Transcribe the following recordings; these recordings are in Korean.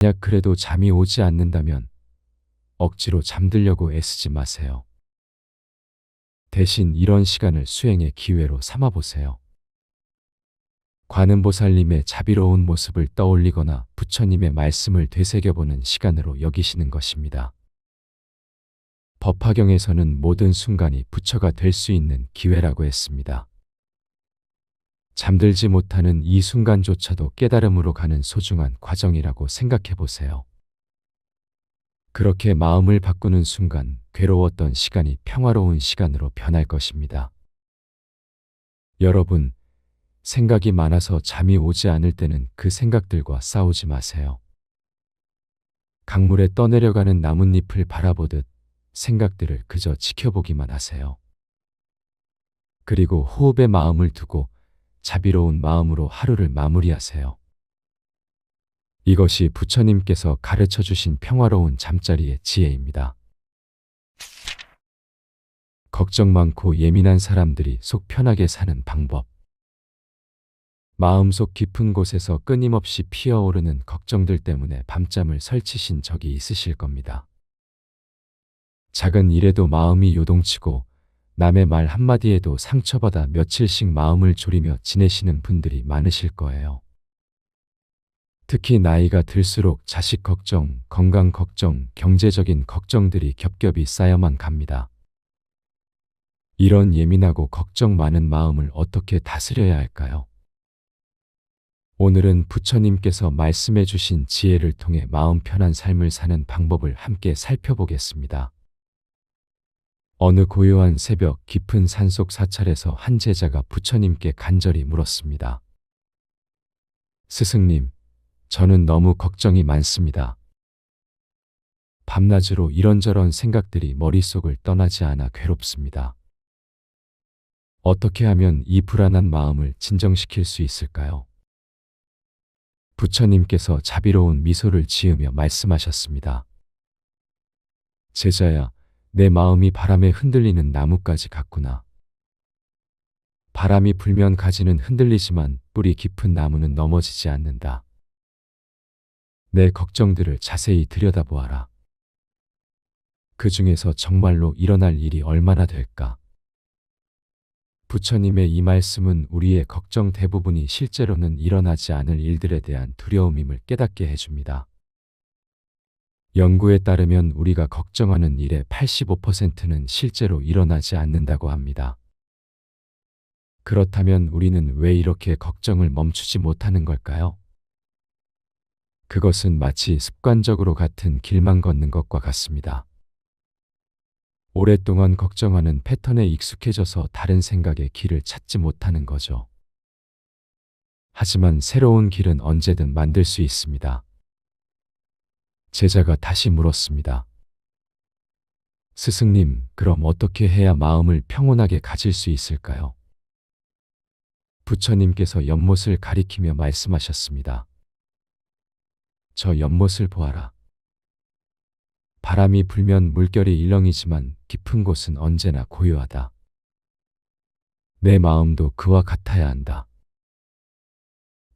만약 그래도 잠이 오지 않는다면 억지로 잠들려고 애쓰지 마세요. 대신 이런 시간을 수행의 기회로 삼아보세요. 관음보살님의 자비로운 모습을 떠올리거나 부처님의 말씀을 되새겨보는 시간으로 여기시는 것입니다. 법화경에서는 모든 순간이 부처가 될 수 있는 기회라고 했습니다. 잠들지 못하는 이 순간조차도 깨달음으로 가는 소중한 과정이라고 생각해 보세요. 그렇게 마음을 바꾸는 순간 괴로웠던 시간이 평화로운 시간으로 변할 것입니다. 여러분, 생각이 많아서 잠이 오지 않을 때는 그 생각들과 싸우지 마세요. 강물에 떠내려가는 나뭇잎을 바라보듯 생각들을 그저 지켜보기만 하세요. 그리고 호흡에 마음을 두고 자비로운 마음으로 하루를 마무리하세요. 이것이 부처님께서 가르쳐 주신 평화로운 잠자리의 지혜입니다. 걱정 많고 예민한 사람들이 속 편하게 사는 방법. 마음속 깊은 곳에서 끊임없이 피어오르는 걱정들 때문에 밤잠을 설치신 적이 있으실 겁니다. 작은 일에도 마음이 요동치고 남의 말 한마디에도 상처받아 며칠씩 마음을 졸이며 지내시는 분들이 많으실 거예요. 특히 나이가 들수록 자식 걱정, 건강 걱정, 경제적인 걱정들이 겹겹이 쌓여만 갑니다. 이런 예민하고 걱정 많은 마음을 어떻게 다스려야 할까요? 오늘은 부처님께서 말씀해 주신 지혜를 통해 마음 편한 삶을 사는 방법을 함께 살펴보겠습니다. 어느 고요한 새벽 깊은 산속 사찰에서 한 제자가 부처님께 간절히 물었습니다. 스승님, 저는 너무 걱정이 많습니다. 밤낮으로 이런저런 생각들이 머릿속을 떠나지 않아 괴롭습니다. 어떻게 하면 이 불안한 마음을 진정시킬 수 있을까요? 부처님께서 자비로운 미소를 지으며 말씀하셨습니다. 제자야, 내 마음이 바람에 흔들리는 나뭇가지 같구나. 바람이 불면 가지는 흔들리지만 뿌리 깊은 나무는 넘어지지 않는다. 내 걱정들을 자세히 들여다보아라. 그 중에서 정말로 일어날 일이 얼마나 될까? 부처님의 이 말씀은 우리의 걱정 대부분이 실제로는 일어나지 않을 일들에 대한 두려움임을 깨닫게 해줍니다. 연구에 따르면 우리가 걱정하는 일의 85%는 실제로 일어나지 않는다고 합니다. 그렇다면 우리는 왜 이렇게 걱정을 멈추지 못하는 걸까요? 그것은 마치 습관적으로 같은 길만 걷는 것과 같습니다. 오랫동안 걱정하는 패턴에 익숙해져서 다른 생각의 길을 찾지 못하는 거죠. 하지만 새로운 길은 언제든 만들 수 있습니다. 제자가 다시 물었습니다. 스승님, 그럼 어떻게 해야 마음을 평온하게 가질 수 있을까요? 부처님께서 연못을 가리키며 말씀하셨습니다. 저 연못을 보아라. 바람이 불면 물결이 일렁이지만 깊은 곳은 언제나 고요하다. 내 마음도 그와 같아야 한다.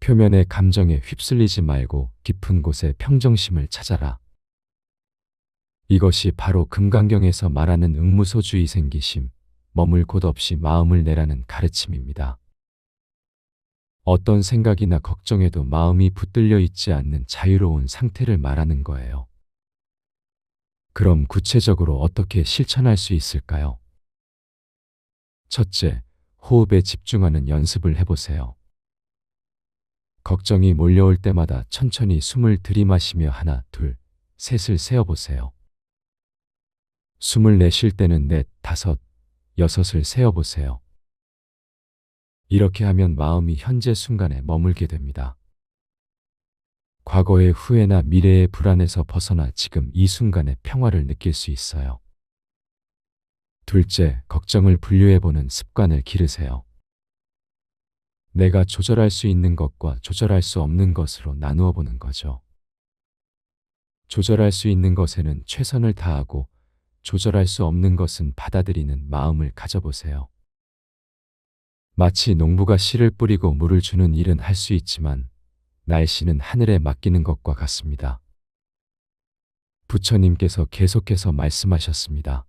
표면의 감정에 휩쓸리지 말고 깊은 곳에 평정심을 찾아라. 이것이 바로 금강경에서 말하는 응무소주의 생기심, 머물 곳 없이 마음을 내라는 가르침입니다. 어떤 생각이나 걱정에도 마음이 붙들려 있지 않는 자유로운 상태를 말하는 거예요. 그럼 구체적으로 어떻게 실천할 수 있을까요? 첫째, 호흡에 집중하는 연습을 해보세요. 걱정이 몰려올 때마다 천천히 숨을 들이마시며 하나, 둘, 셋을 세어보세요. 숨을 내쉴 때는 넷, 다섯, 여섯을 세어보세요. 이렇게 하면 마음이 현재 순간에 머물게 됩니다. 과거의 후회나 미래의 불안에서 벗어나 지금 이 순간의 평화를 느낄 수 있어요. 둘째, 걱정을 분류해보는 습관을 기르세요. 내가 조절할 수 있는 것과 조절할 수 없는 것으로 나누어 보는 거죠. 조절할 수 있는 것에는 최선을 다하고 조절할 수 없는 것은 받아들이는 마음을 가져보세요. 마치 농부가 씨를 뿌리고 물을 주는 일은 할 수 있지만 날씨는 하늘에 맡기는 것과 같습니다. 부처님께서 계속해서 말씀하셨습니다.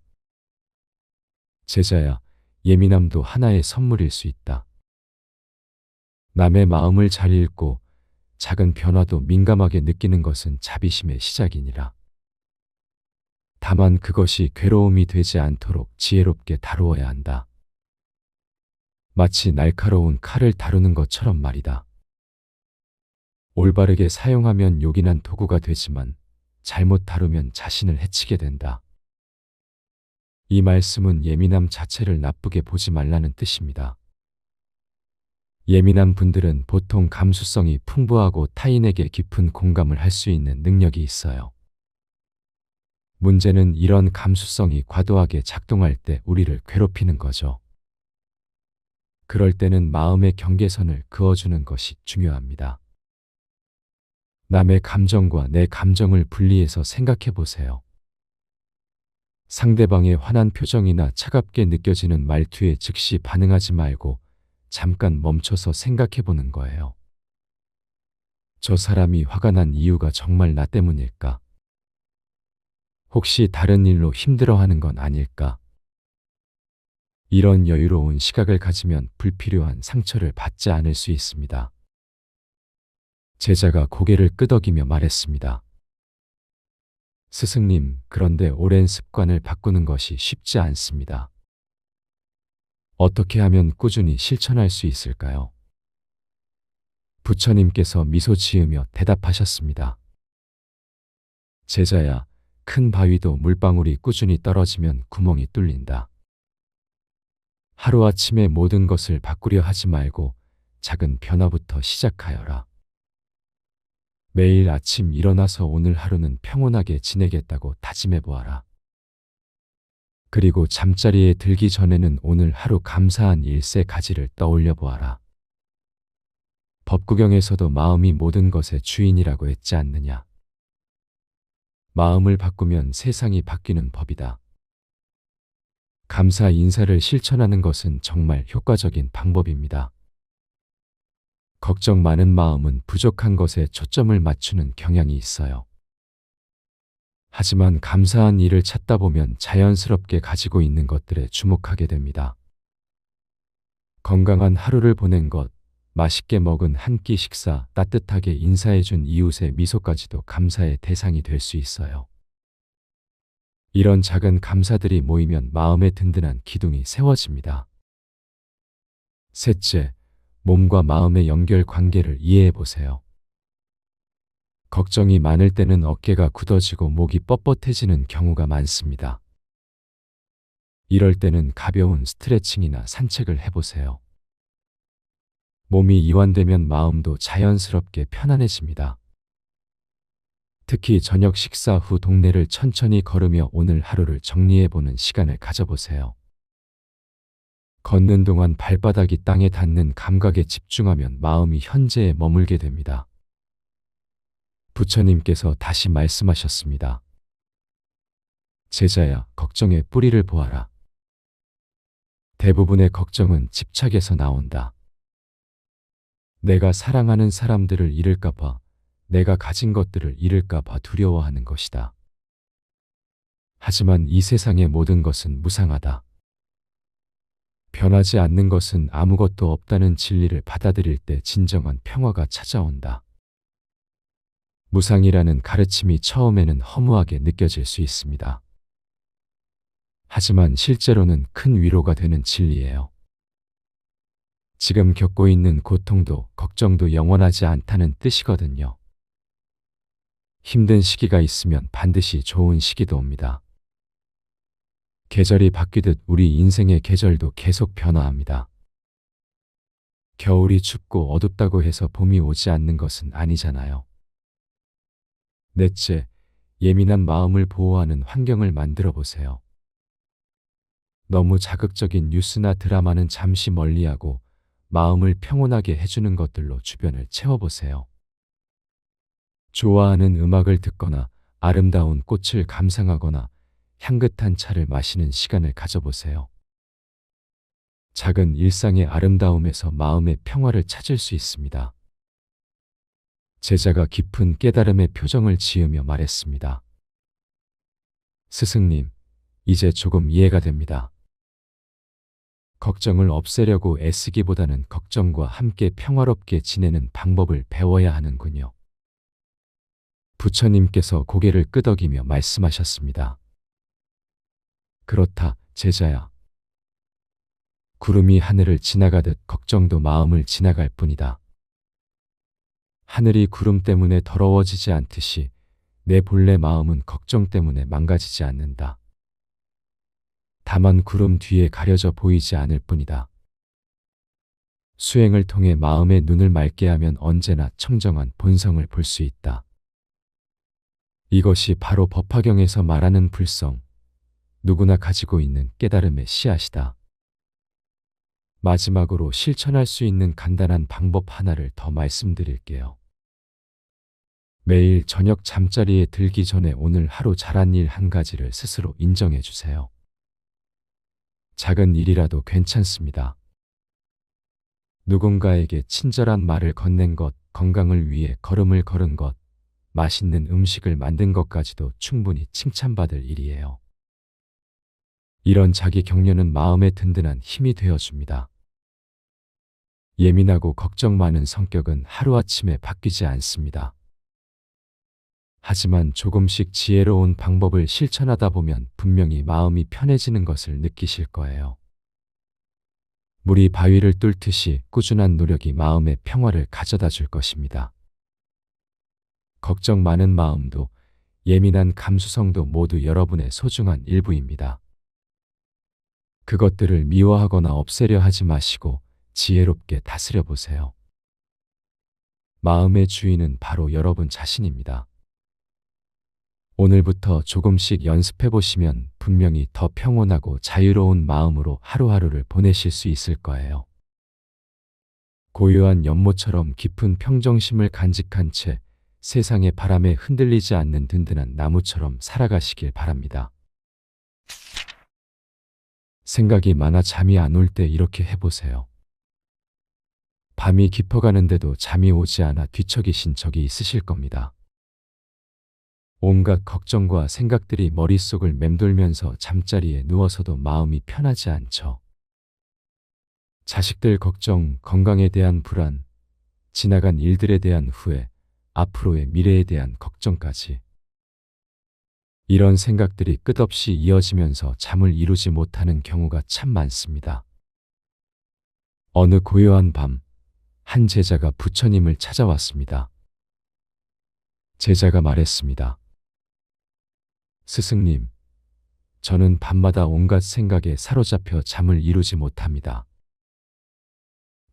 제자야, 예민함도 하나의 선물일 수 있다. 남의 마음을 잘 읽고 작은 변화도 민감하게 느끼는 것은 자비심의 시작이니라. 다만 그것이 괴로움이 되지 않도록 지혜롭게 다루어야 한다. 마치 날카로운 칼을 다루는 것처럼 말이다. 올바르게 사용하면 요긴한 도구가 되지만 잘못 다루면 자신을 해치게 된다. 이 말씀은 예민함 자체를 나쁘게 보지 말라는 뜻입니다. 예민한 분들은 보통 감수성이 풍부하고 타인에게 깊은 공감을 할 수 있는 능력이 있어요. 문제는 이런 감수성이 과도하게 작동할 때 우리를 괴롭히는 거죠. 그럴 때는 마음의 경계선을 그어주는 것이 중요합니다. 남의 감정과 내 감정을 분리해서 생각해 보세요. 상대방의 화난 표정이나 차갑게 느껴지는 말투에 즉시 반응하지 말고 잠깐 멈춰서 생각해 보는 거예요. 저 사람이 화가 난 이유가 정말 나 때문일까? 혹시 다른 일로 힘들어하는 건 아닐까? 이런 여유로운 시각을 가지면 불필요한 상처를 받지 않을 수 있습니다. 제자가 고개를 끄덕이며 말했습니다. 스승님, 그런데 오랜 습관을 바꾸는 것이 쉽지 않습니다. 어떻게 하면 꾸준히 실천할 수 있을까요? 부처님께서 미소 지으며 대답하셨습니다. 제자야, 큰 바위도 물방울이 꾸준히 떨어지면 구멍이 뚫린다. 하루아침에 모든 것을 바꾸려 하지 말고 작은 변화부터 시작하여라. 매일 아침 일어나서 오늘 하루는 평온하게 지내겠다고 다짐해 보아라. 그리고 잠자리에 들기 전에는 오늘 하루 감사한 일세 가지를 떠올려 보아라. 법구경에서도 마음이 모든 것의 주인이라고 했지 않느냐. 마음을 바꾸면 세상이 바뀌는 법이다. 감사 인사를 실천하는 것은 정말 효과적인 방법입니다. 걱정 많은 마음은 부족한 것에 초점을 맞추는 경향이 있어요. 하지만 감사한 일을 찾다 보면 자연스럽게 가지고 있는 것들에 주목하게 됩니다. 건강한 하루를 보낸 것, 맛있게 먹은 한 끼 식사, 따뜻하게 인사해준 이웃의 미소까지도 감사의 대상이 될 수 있어요. 이런 작은 감사들이 모이면 마음의 든든한 기둥이 세워집니다. 셋째, 몸과 마음의 연결 관계를 이해해 보세요. 걱정이 많을 때는 어깨가 굳어지고 목이 뻣뻣해지는 경우가 많습니다. 이럴 때는 가벼운 스트레칭이나 산책을 해보세요. 몸이 이완되면 마음도 자연스럽게 편안해집니다. 특히 저녁 식사 후 동네를 천천히 걸으며 오늘 하루를 정리해보는 시간을 가져보세요. 걷는 동안 발바닥이 땅에 닿는 감각에 집중하면 마음이 현재에 머물게 됩니다. 부처님께서 다시 말씀하셨습니다. 제자야, 걱정의 뿌리를 보아라. 대부분의 걱정은 집착에서 나온다. 내가 사랑하는 사람들을 잃을까 봐, 내가 가진 것들을 잃을까 봐 두려워하는 것이다. 하지만 이 세상의 모든 것은 무상하다. 변하지 않는 것은 아무것도 없다는 진리를 받아들일 때 진정한 평화가 찾아온다. 무상이라는 가르침이 처음에는 허무하게 느껴질 수 있습니다. 하지만 실제로는 큰 위로가 되는 진리예요. 지금 겪고 있는 고통도 걱정도 영원하지 않다는 뜻이거든요. 힘든 시기가 있으면 반드시 좋은 시기도 옵니다. 계절이 바뀌듯 우리 인생의 계절도 계속 변화합니다. 겨울이 춥고 어둡다고 해서 봄이 오지 않는 것은 아니잖아요. 넷째, 예민한 마음을 보호하는 환경을 만들어 보세요. 너무 자극적인 뉴스나 드라마는 잠시 멀리하고 마음을 평온하게 해주는 것들로 주변을 채워보세요. 좋아하는 음악을 듣거나 아름다운 꽃을 감상하거나 향긋한 차를 마시는 시간을 가져보세요. 작은 일상의 아름다움에서 마음의 평화를 찾을 수 있습니다. 제자가 깊은 깨달음의 표정을 지으며 말했습니다. 스승님, 이제 조금 이해가 됩니다. 걱정을 없애려고 애쓰기보다는 걱정과 함께 평화롭게 지내는 방법을 배워야 하는군요. 부처님께서 고개를 끄덕이며 말씀하셨습니다. 그렇다, 제자야. 구름이 하늘을 지나가듯 걱정도 마음을 지나갈 뿐이다. 하늘이 구름 때문에 더러워지지 않듯이 내 본래 마음은 걱정 때문에 망가지지 않는다. 다만 구름 뒤에 가려져 보이지 않을 뿐이다. 수행을 통해 마음의 눈을 맑게 하면 언제나 청정한 본성을 볼 수 있다. 이것이 바로 법화경에서 말하는 불성, 누구나 가지고 있는 깨달음의 씨앗이다. 마지막으로 실천할 수 있는 간단한 방법 하나를 더 말씀드릴게요. 매일 저녁 잠자리에 들기 전에 오늘 하루 잘한 일 한 가지를 스스로 인정해 주세요. 작은 일이라도 괜찮습니다. 누군가에게 친절한 말을 건넨 것, 건강을 위해 걸음을 걸은 것, 맛있는 음식을 만든 것까지도 충분히 칭찬받을 일이에요. 이런 자기 격려는 마음에 든든한 힘이 되어줍니다. 예민하고 걱정 많은 성격은 하루아침에 바뀌지 않습니다. 하지만 조금씩 지혜로운 방법을 실천하다 보면 분명히 마음이 편해지는 것을 느끼실 거예요. 물이 바위를 뚫듯이 꾸준한 노력이 마음의 평화를 가져다 줄 것입니다. 걱정 많은 마음도 예민한 감수성도 모두 여러분의 소중한 일부입니다. 그것들을 미워하거나 없애려 하지 마시고 지혜롭게 다스려 보세요. 마음의 주인은 바로 여러분 자신입니다. 오늘부터 조금씩 연습해 보시면 분명히 더 평온하고 자유로운 마음으로 하루하루를 보내실 수 있을 거예요. 고요한 연못처럼 깊은 평정심을 간직한 채 세상의 바람에 흔들리지 않는 든든한 나무처럼 살아가시길 바랍니다. 생각이 많아 잠이 안 올 때 이렇게 해보세요. 밤이 깊어가는데도 잠이 오지 않아 뒤척이신 적이 있으실 겁니다. 온갖 걱정과 생각들이 머릿속을 맴돌면서 잠자리에 누워서도 마음이 편하지 않죠. 자식들 걱정, 건강에 대한 불안, 지나간 일들에 대한 후회, 앞으로의 미래에 대한 걱정까지. 이런 생각들이 끝없이 이어지면서 잠을 이루지 못하는 경우가 참 많습니다. 어느 고요한 밤, 한 제자가 부처님을 찾아왔습니다. 제자가 말했습니다. 스승님, 저는 밤마다 온갖 생각에 사로잡혀 잠을 이루지 못합니다.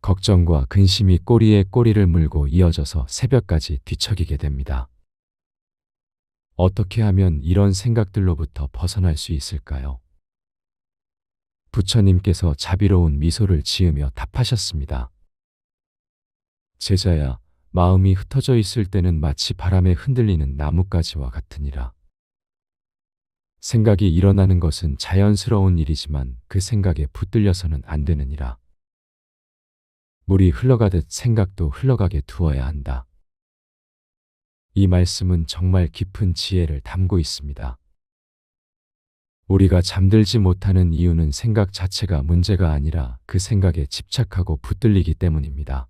걱정과 근심이 꼬리에 꼬리를 물고 이어져서 새벽까지 뒤척이게 됩니다. 어떻게 하면 이런 생각들로부터 벗어날 수 있을까요? 부처님께서 자비로운 미소를 지으며 답하셨습니다. 제자야, 마음이 흩어져 있을 때는 마치 바람에 흔들리는 나뭇가지와 같으니라. 생각이 일어나는 것은 자연스러운 일이지만 그 생각에 붙들려서는 안 되느니라. 물이 흘러가듯 생각도 흘러가게 두어야 한다. 이 말씀은 정말 깊은 지혜를 담고 있습니다. 우리가 잠들지 못하는 이유는 생각 자체가 문제가 아니라 그 생각에 집착하고 붙들리기 때문입니다.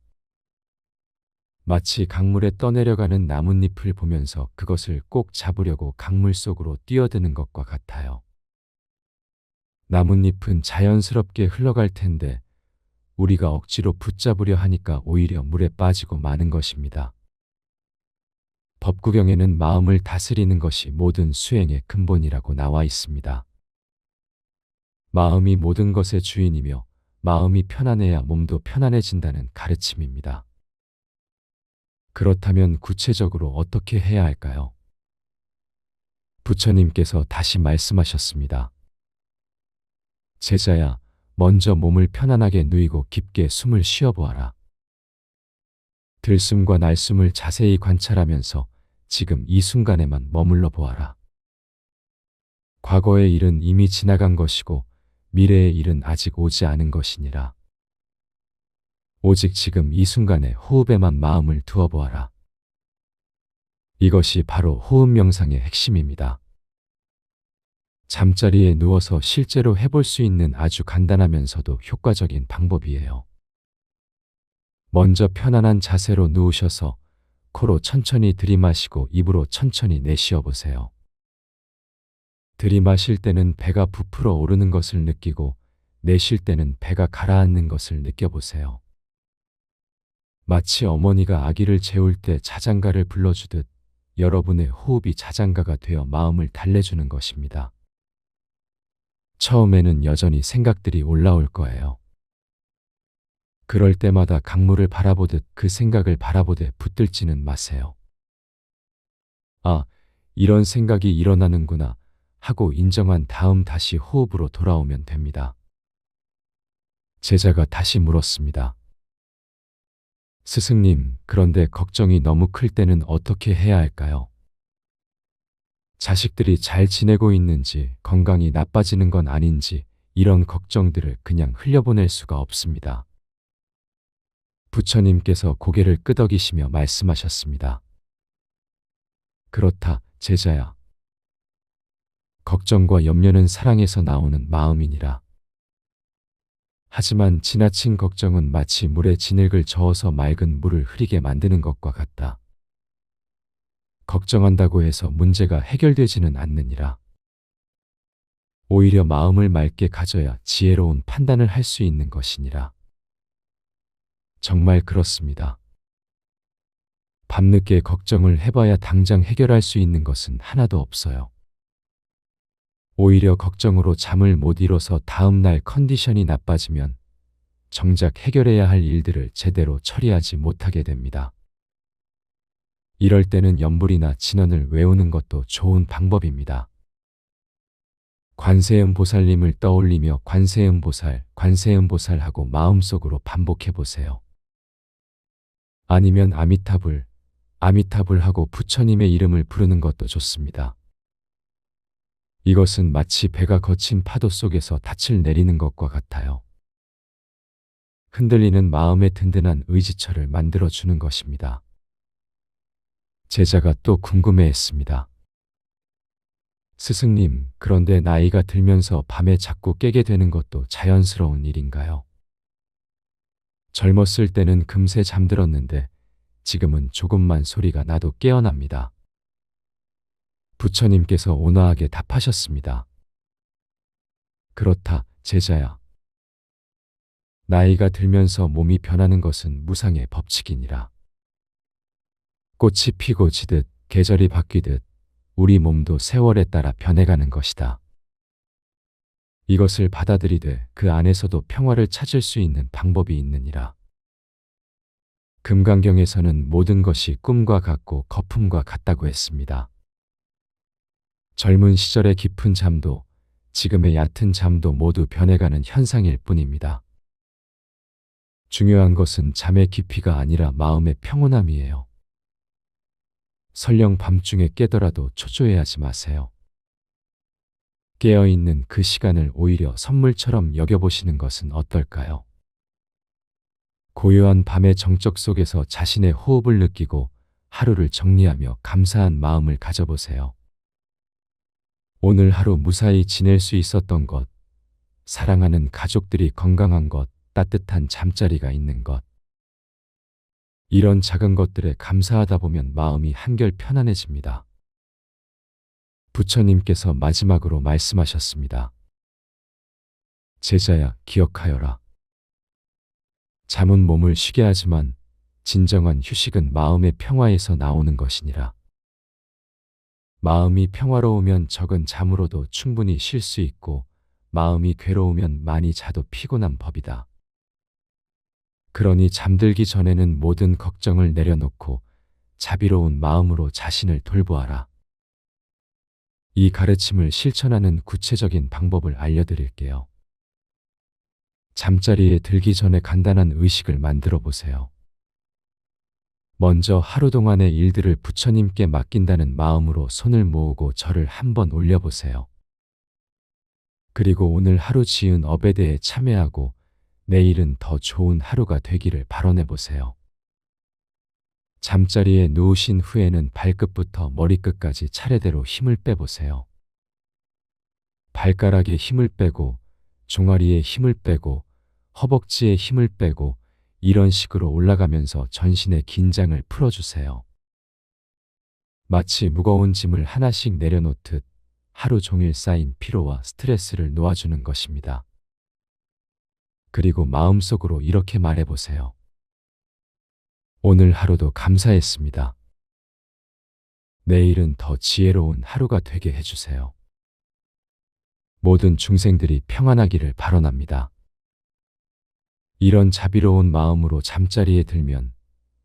마치 강물에 떠내려가는 나뭇잎을 보면서 그것을 꼭 잡으려고 강물 속으로 뛰어드는 것과 같아요. 나뭇잎은 자연스럽게 흘러갈 텐데 우리가 억지로 붙잡으려 하니까 오히려 물에 빠지고 마는 것입니다. 법구경에는 마음을 다스리는 것이 모든 수행의 근본이라고 나와 있습니다. 마음이 모든 것의 주인이며 마음이 편안해야 몸도 편안해진다는 가르침입니다. 그렇다면 구체적으로 어떻게 해야 할까요? 부처님께서 다시 말씀하셨습니다. 제자야, 먼저 몸을 편안하게 누이고 깊게 숨을 쉬어보아라. 들숨과 날숨을 자세히 관찰하면서 지금 이 순간에만 머물러 보아라. 과거의 일은 이미 지나간 것이고 미래의 일은 아직 오지 않은 것이니라. 오직 지금 이 순간에 호흡에만 마음을 두어 보아라. 이것이 바로 호흡 명상의 핵심입니다. 잠자리에 누워서 실제로 해볼 수 있는 아주 간단하면서도 효과적인 방법이에요. 먼저 편안한 자세로 누우셔서 코로 천천히 들이마시고 입으로 천천히 내쉬어 보세요. 들이마실 때는 배가 부풀어 오르는 것을 느끼고 내쉴 때는 배가 가라앉는 것을 느껴보세요. 마치 어머니가 아기를 재울 때 자장가를 불러주듯 여러분의 호흡이 자장가가 되어 마음을 달래주는 것입니다. 처음에는 여전히 생각들이 올라올 거예요. 그럴 때마다 강물을 바라보듯 그 생각을 바라보되 붙들지는 마세요. 아, 이런 생각이 일어나는구나 하고 인정한 다음 다시 호흡으로 돌아오면 됩니다. 제자가 다시 물었습니다. 스승님, 그런데 걱정이 너무 클 때는 어떻게 해야 할까요? 자식들이 잘 지내고 있는지, 건강이 나빠지는 건 아닌지, 이런 걱정들을 그냥 흘려보낼 수가 없습니다. 부처님께서 고개를 끄덕이시며 말씀하셨습니다. 그렇다, 제자야. 걱정과 염려는 사랑에서 나오는 마음이니라. 하지만 지나친 걱정은 마치 물에 진흙을 저어서 맑은 물을 흐리게 만드는 것과 같다. 걱정한다고 해서 문제가 해결되지는 않느니라. 오히려 마음을 맑게 가져야 지혜로운 판단을 할 수 있는 것이니라. 정말 그렇습니다. 밤늦게 걱정을 해봐야 당장 해결할 수 있는 것은 하나도 없어요. 오히려 걱정으로 잠을 못 이뤄서 다음날 컨디션이 나빠지면 정작 해결해야 할 일들을 제대로 처리하지 못하게 됩니다. 이럴 때는 염불이나 진언을 외우는 것도 좋은 방법입니다. 관세음보살님을 떠올리며 관세음보살, 관세음보살 하고 마음속으로 반복해 보세요. 아니면 아미타불, 아미타불 하고 부처님의 이름을 부르는 것도 좋습니다. 이것은 마치 배가 거친 파도 속에서 닻을 내리는 것과 같아요. 흔들리는 마음의 든든한 의지처를 만들어주는 것입니다. 제자가 또 궁금해했습니다. 스승님, 그런데 나이가 들면서 밤에 자꾸 깨게 되는 것도 자연스러운 일인가요? 젊었을 때는 금세 잠들었는데 지금은 조금만 소리가 나도 깨어납니다. 부처님께서 온화하게 답하셨습니다. 그렇다, 제자야. 나이가 들면서 몸이 변하는 것은 무상의 법칙이니라. 꽃이 피고 지듯 계절이 바뀌듯 우리 몸도 세월에 따라 변해가는 것이다. 이것을 받아들이되 그 안에서도 평화를 찾을 수 있는 방법이 있느니라. 금강경에서는 모든 것이 꿈과 같고 거품과 같다고 했습니다. 젊은 시절의 깊은 잠도 지금의 얕은 잠도 모두 변해가는 현상일 뿐입니다. 중요한 것은 잠의 깊이가 아니라 마음의 평온함이에요. 설령 밤중에 깨더라도 초조해하지 마세요. 깨어있는 그 시간을 오히려 선물처럼 여겨보시는 것은 어떨까요? 고요한 밤의 정적 속에서 자신의 호흡을 느끼고 하루를 정리하며 감사한 마음을 가져보세요. 오늘 하루 무사히 지낼 수 있었던 것, 사랑하는 가족들이 건강한 것, 따뜻한 잠자리가 있는 것. 이런 작은 것들에 감사하다 보면 마음이 한결 편안해집니다. 부처님께서 마지막으로 말씀하셨습니다. 제자야, 기억하여라. 잠은 몸을 쉬게 하지만 진정한 휴식은 마음의 평화에서 나오는 것이니라. 마음이 평화로우면 적은 잠으로도 충분히 쉴 수 있고 마음이 괴로우면 많이 자도 피곤한 법이다. 그러니 잠들기 전에는 모든 걱정을 내려놓고 자비로운 마음으로 자신을 돌보아라. 이 가르침을 실천하는 구체적인 방법을 알려드릴게요. 잠자리에 들기 전에 간단한 의식을 만들어 보세요. 먼저 하루 동안의 일들을 부처님께 맡긴다는 마음으로 손을 모으고 절을 한번 올려보세요. 그리고 오늘 하루 지은 업에 대해 참회하고 내일은 더 좋은 하루가 되기를 발언해 보세요. 잠자리에 누우신 후에는 발끝부터 머리끝까지 차례대로 힘을 빼보세요. 발가락에 힘을 빼고, 종아리에 힘을 빼고, 허벅지에 힘을 빼고, 이런 식으로 올라가면서 전신의 긴장을 풀어주세요. 마치 무거운 짐을 하나씩 내려놓듯 하루 종일 쌓인 피로와 스트레스를 놓아주는 것입니다. 그리고 마음속으로 이렇게 말해보세요. 오늘 하루도 감사했습니다. 내일은 더 지혜로운 하루가 되게 해주세요. 모든 중생들이 평안하기를 바라옵니다. 이런 자비로운 마음으로 잠자리에 들면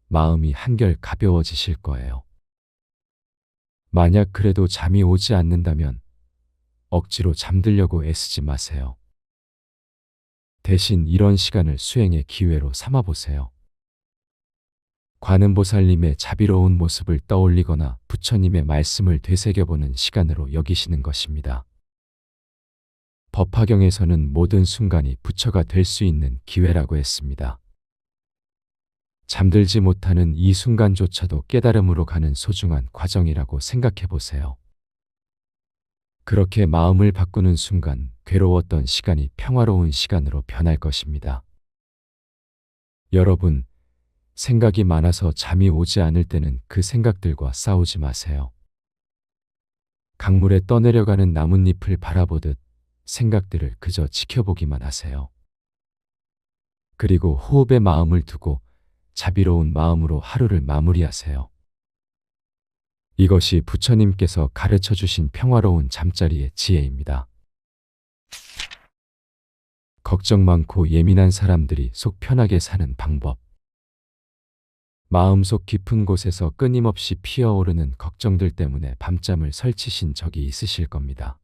마음이 한결 가벼워지실 거예요. 만약 그래도 잠이 오지 않는다면 억지로 잠들려고 애쓰지 마세요. 대신 이런 시간을 수행의 기회로 삼아보세요. 관음보살님의 자비로운 모습을 떠올리거나 부처님의 말씀을 되새겨보는 시간으로 여기시는 것입니다. 법화경에서는 모든 순간이 부처가 될 수 있는 기회라고 했습니다. 잠들지 못하는 이 순간조차도 깨달음으로 가는 소중한 과정이라고 생각해 보세요. 그렇게 마음을 바꾸는 순간 괴로웠던 시간이 평화로운 시간으로 변할 것입니다. 여러분, 생각이 많아서 잠이 오지 않을 때는 그 생각들과 싸우지 마세요. 강물에 떠내려가는 나뭇잎을 바라보듯 생각들을 그저 지켜보기만 하세요. 그리고 호흡에 마음을 두고 자비로운 마음으로 하루를 마무리하세요. 이것이 부처님께서 가르쳐 주신 평화로운 잠자리의 지혜입니다. 걱정 많고 예민한 사람들이 속 편하게 사는 방법. 마음속 깊은 곳에서 끊임없이 피어오르는 걱정들 때문에 밤잠을 설치신 적이 있으실 겁니다.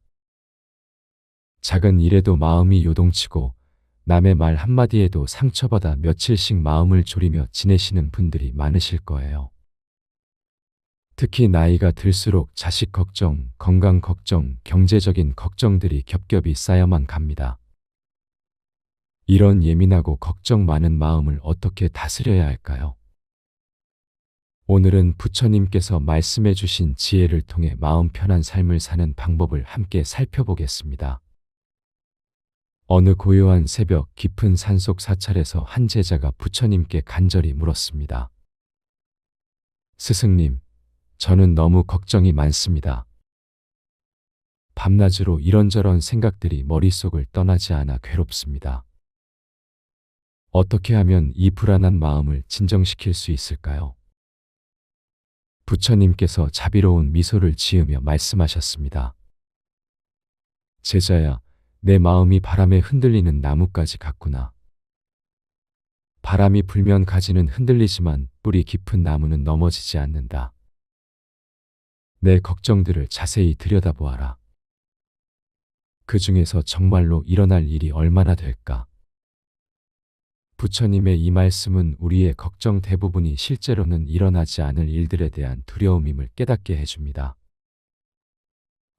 작은 일에도 마음이 요동치고 남의 말 한마디에도 상처받아 며칠씩 마음을 졸이며 지내시는 분들이 많으실 거예요. 특히 나이가 들수록 자식 걱정, 건강 걱정, 경제적인 걱정들이 겹겹이 쌓여만 갑니다. 이런 예민하고 걱정 많은 마음을 어떻게 다스려야 할까요? 오늘은 부처님께서 말씀해 주신 지혜를 통해 마음 편한 삶을 사는 방법을 함께 살펴보겠습니다. 어느 고요한 새벽 깊은 산속 사찰에서 한 제자가 부처님께 간절히 물었습니다. 스승님, 저는 너무 걱정이 많습니다. 밤낮으로 이런저런 생각들이 머릿속을 떠나지 않아 괴롭습니다. 어떻게 하면 이 불안한 마음을 진정시킬 수 있을까요? 부처님께서 자비로운 미소를 지으며 말씀하셨습니다. 제자야, 내 마음이 바람에 흔들리는 나뭇가지 같구나. 바람이 불면 가지는 흔들리지만 뿌리 깊은 나무는 넘어지지 않는다. 내 걱정들을 자세히 들여다보아라. 그 중에서 정말로 일어날 일이 얼마나 될까? 부처님의 이 말씀은 우리의 걱정 대부분이 실제로는 일어나지 않을 일들에 대한 두려움임을 깨닫게 해줍니다.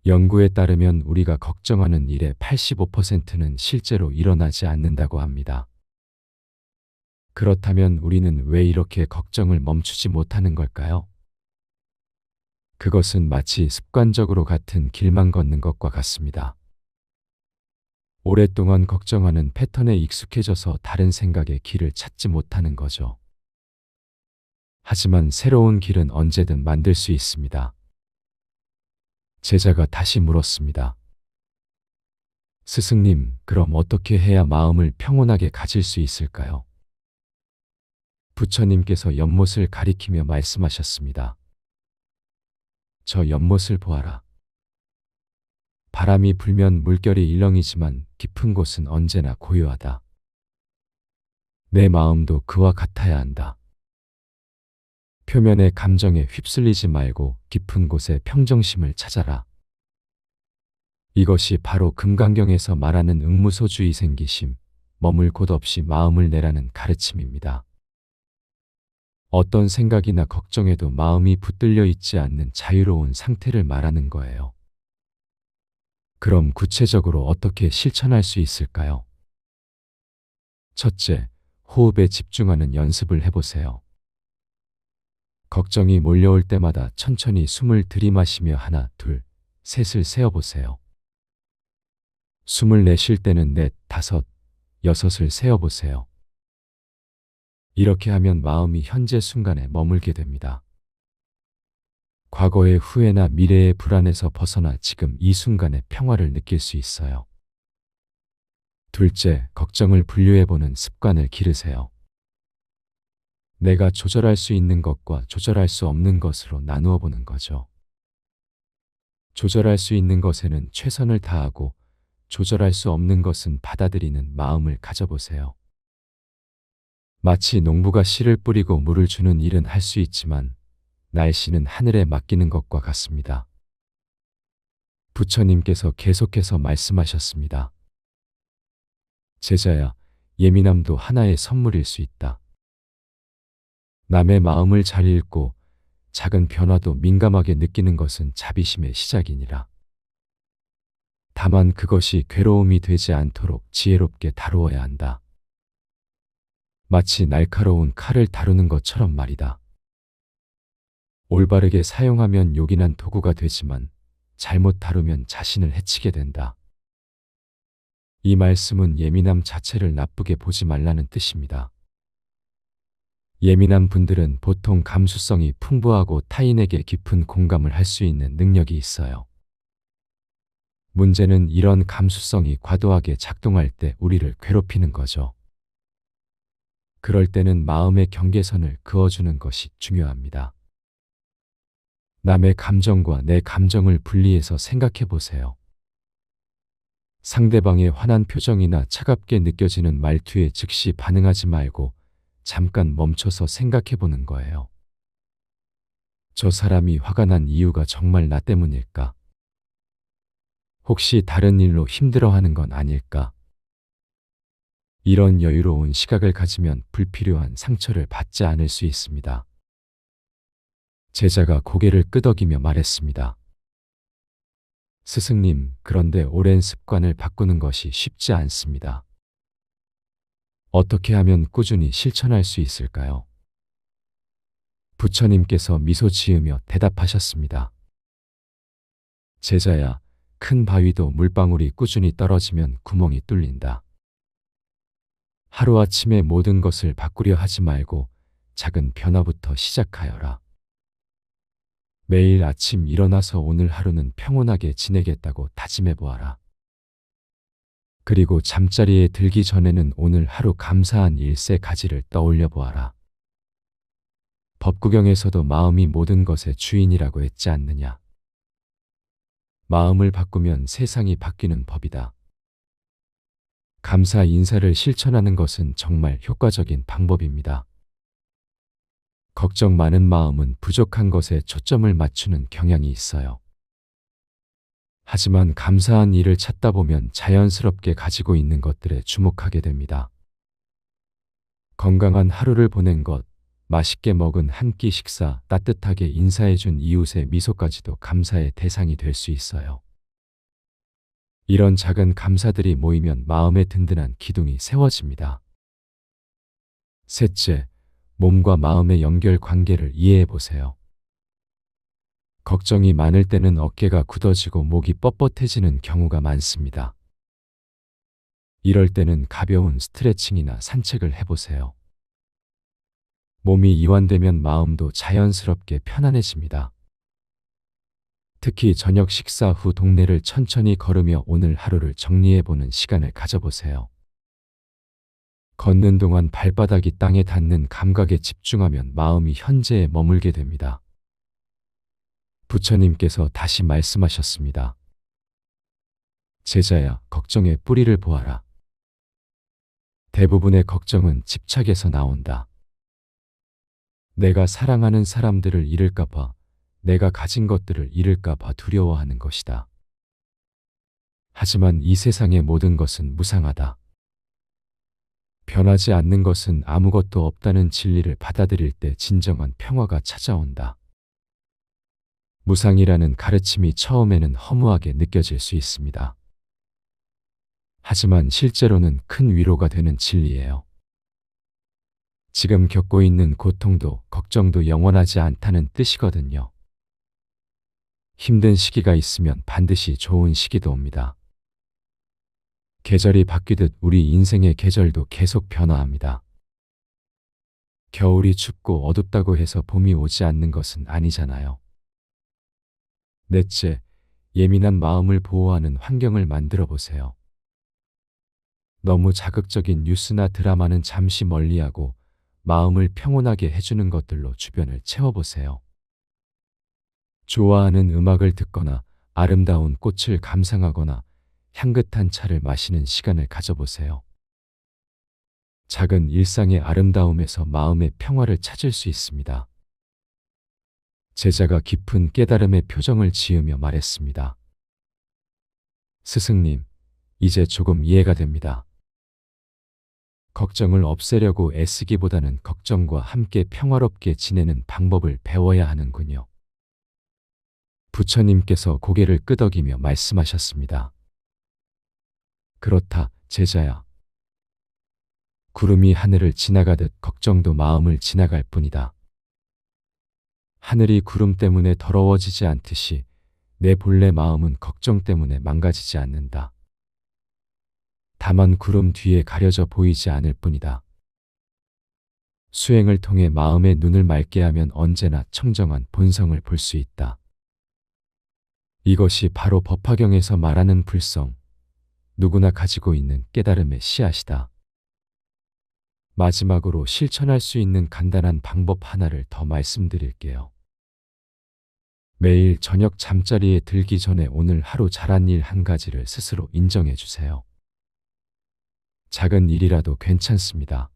연구에 따르면 우리가 걱정하는 일의 85%는 실제로 일어나지 않는다고 합니다. 그렇다면 우리는 왜 이렇게 걱정을 멈추지 못하는 걸까요? 그것은 마치 습관적으로 같은 길만 걷는 것과 같습니다. 오랫동안 걱정하는 패턴에 익숙해져서 다른 생각의 길을 찾지 못하는 거죠. 하지만 새로운 길은 언제든 만들 수 있습니다. 제자가 다시 물었습니다. 스승님, 그럼 어떻게 해야 마음을 평온하게 가질 수 있을까요? 부처님께서 연못을 가리키며 말씀하셨습니다. 저 연못을 보아라. 바람이 불면 물결이 일렁이지만 깊은 곳은 언제나 고요하다. 내 마음도 그와 같아야 한다. 표면의 감정에 휩쓸리지 말고 깊은 곳에 평정심을 찾아라. 이것이 바로 금강경에서 말하는 응무소주의 생기심, 머물 곳 없이 마음을 내라는 가르침입니다. 어떤 생각이나 걱정에도 마음이 붙들려 있지 않는 자유로운 상태를 말하는 거예요. 그럼 구체적으로 어떻게 실천할 수 있을까요? 첫째, 호흡에 집중하는 연습을 해보세요. 걱정이 몰려올 때마다 천천히 숨을 들이마시며 하나, 둘, 셋을 세어보세요. 숨을 내쉴 때는 넷, 다섯, 여섯을 세어보세요. 이렇게 하면 마음이 현재 순간에 머물게 됩니다. 과거의 후회나 미래의 불안에서 벗어나 지금 이 순간의 평화를 느낄 수 있어요. 둘째, 걱정을 분류해보는 습관을 기르세요. 내가 조절할 수 있는 것과 조절할 수 없는 것으로 나누어 보는 거죠. 조절할 수 있는 것에는 최선을 다하고 조절할 수 없는 것은 받아들이는 마음을 가져보세요. 마치 농부가 씨를 뿌리고 물을 주는 일은 할 수 있지만 날씨는 하늘에 맡기는 것과 같습니다. 부처님께서 계속해서 말씀하셨습니다. 제자야, 예민함도 하나의 선물일 수 있다. 남의 마음을 잘 읽고 작은 변화도 민감하게 느끼는 것은 자비심의 시작이니라. 다만 그것이 괴로움이 되지 않도록 지혜롭게 다루어야 한다. 마치 날카로운 칼을 다루는 것처럼 말이다. 올바르게 사용하면 요긴한 도구가 되지만 잘못 다루면 자신을 해치게 된다. 이 말씀은 예민함 자체를 나쁘게 보지 말라는 뜻입니다. 예민한 분들은 보통 감수성이 풍부하고 타인에게 깊은 공감을 할 수 있는 능력이 있어요. 문제는 이런 감수성이 과도하게 작동할 때 우리를 괴롭히는 거죠. 그럴 때는 마음의 경계선을 그어주는 것이 중요합니다. 남의 감정과 내 감정을 분리해서 생각해 보세요. 상대방의 화난 표정이나 차갑게 느껴지는 말투에 즉시 반응하지 말고 잠깐 멈춰서 생각해 보는 거예요. 저 사람이 화가 난 이유가 정말 나 때문일까? 혹시 다른 일로 힘들어하는 건 아닐까? 이런 여유로운 시각을 가지면 불필요한 상처를 받지 않을 수 있습니다. 제자가 고개를 끄덕이며 말했습니다. 스승님, 그런데 오랜 습관을 바꾸는 것이 쉽지 않습니다. 어떻게 하면 꾸준히 실천할 수 있을까요? 부처님께서 미소 지으며 대답하셨습니다. 제자야, 큰 바위도 물방울이 꾸준히 떨어지면 구멍이 뚫린다. 하루아침에 모든 것을 바꾸려 하지 말고 작은 변화부터 시작하여라. 매일 아침 일어나서 오늘 하루는 평온하게 지내겠다고 다짐해 보아라. 그리고 잠자리에 들기 전에는 오늘 하루 감사한 일세 가지를 떠올려 보아라. 법구경에서도 마음이 모든 것의 주인이라고 했지 않느냐. 마음을 바꾸면 세상이 바뀌는 법이다. 감사 인사를 실천하는 것은 정말 효과적인 방법입니다. 걱정 많은 마음은 부족한 것에 초점을 맞추는 경향이 있어요. 하지만 감사한 일을 찾다 보면 자연스럽게 가지고 있는 것들에 주목하게 됩니다. 건강한 하루를 보낸 것, 맛있게 먹은 한 끼 식사, 따뜻하게 인사해준 이웃의 미소까지도 감사의 대상이 될 수 있어요. 이런 작은 감사들이 모이면 마음의 든든한 기둥이 세워집니다. 셋째, 몸과 마음의 연결 관계를 이해해 보세요. 걱정이 많을 때는 어깨가 굳어지고 목이 뻣뻣해지는 경우가 많습니다. 이럴 때는 가벼운 스트레칭이나 산책을 해보세요. 몸이 이완되면 마음도 자연스럽게 편안해집니다. 특히 저녁 식사 후 동네를 천천히 걸으며 오늘 하루를 정리해보는 시간을 가져보세요. 걷는 동안 발바닥이 땅에 닿는 감각에 집중하면 마음이 현재에 머물게 됩니다. 부처님께서 다시 말씀하셨습니다. 제자야, 걱정의 뿌리를 보아라. 대부분의 걱정은 집착에서 나온다. 내가 사랑하는 사람들을 잃을까 봐, 내가 가진 것들을 잃을까 봐 두려워하는 것이다. 하지만 이 세상의 모든 것은 무상하다. 변하지 않는 것은 아무것도 없다는 진리를 받아들일 때 진정한 평화가 찾아온다. 무상이라는 가르침이 처음에는 허무하게 느껴질 수 있습니다. 하지만 실제로는 큰 위로가 되는 진리예요. 지금 겪고 있는 고통도 걱정도 영원하지 않다는 뜻이거든요. 힘든 시기가 있으면 반드시 좋은 시기도 옵니다. 계절이 바뀌듯 우리 인생의 계절도 계속 변화합니다. 겨울이 춥고 어둡다고 해서 봄이 오지 않는 것은 아니잖아요. 넷째, 예민한 마음을 보호하는 환경을 만들어 보세요. 너무 자극적인 뉴스나 드라마는 잠시 멀리하고 마음을 평온하게 해주는 것들로 주변을 채워보세요. 좋아하는 음악을 듣거나 아름다운 꽃을 감상하거나 향긋한 차를 마시는 시간을 가져보세요. 작은 일상의 아름다움에서 마음의 평화를 찾을 수 있습니다. 제자가 깊은 깨달음의 표정을 지으며 말했습니다. 스승님, 이제 조금 이해가 됩니다. 걱정을 없애려고 애쓰기보다는 걱정과 함께 평화롭게 지내는 방법을 배워야 하는군요. 부처님께서 고개를 끄덕이며 말씀하셨습니다. 그렇다, 제자야. 구름이 하늘을 지나가듯 걱정도 마음을 지나갈 뿐이다. 하늘이 구름 때문에 더러워지지 않듯이 내 본래 마음은 걱정 때문에 망가지지 않는다. 다만 구름 뒤에 가려져 보이지 않을 뿐이다. 수행을 통해 마음의 눈을 맑게 하면 언제나 청정한 본성을 볼 수 있다. 이것이 바로 법화경에서 말하는 불성, 누구나 가지고 있는 깨달음의 씨앗이다. 마지막으로 실천할 수 있는 간단한 방법 하나를 더 말씀드릴게요. 매일 저녁 잠자리에 들기 전에 오늘 하루 잘한 일 한 가지를 스스로 인정해 주세요. 작은 일이라도 괜찮습니다.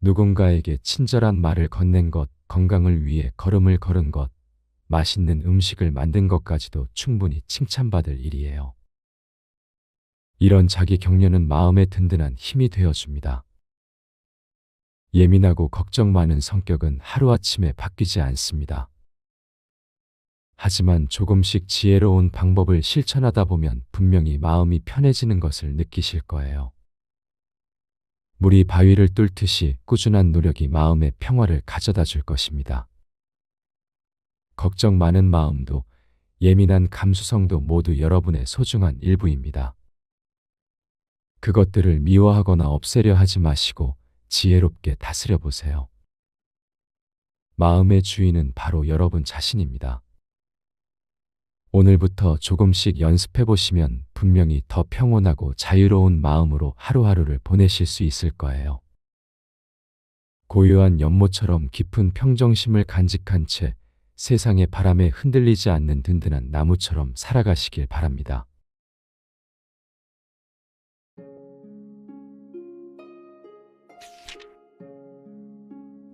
누군가에게 친절한 말을 건넨 것, 건강을 위해 걸음을 걸은 것, 맛있는 음식을 만든 것까지도 충분히 칭찬받을 일이에요. 이런 자기 격려는 마음에 든든한 힘이 되어줍니다. 예민하고 걱정 많은 성격은 하루아침에 바뀌지 않습니다. 하지만 조금씩 지혜로운 방법을 실천하다 보면 분명히 마음이 편해지는 것을 느끼실 거예요. 물이 바위를 뚫듯이 꾸준한 노력이 마음의 평화를 가져다 줄 것입니다. 걱정 많은 마음도 예민한 감수성도 모두 여러분의 소중한 일부입니다. 그것들을 미워하거나 없애려 하지 마시고 지혜롭게 다스려 보세요. 마음의 주인은 바로 여러분 자신입니다. 오늘부터 조금씩 연습해 보시면 분명히 더 평온하고 자유로운 마음으로 하루하루를 보내실 수 있을 거예요. 고요한 연못처럼 깊은 평정심을 간직한 채 세상의 바람에 흔들리지 않는 든든한 나무처럼 살아가시길 바랍니다.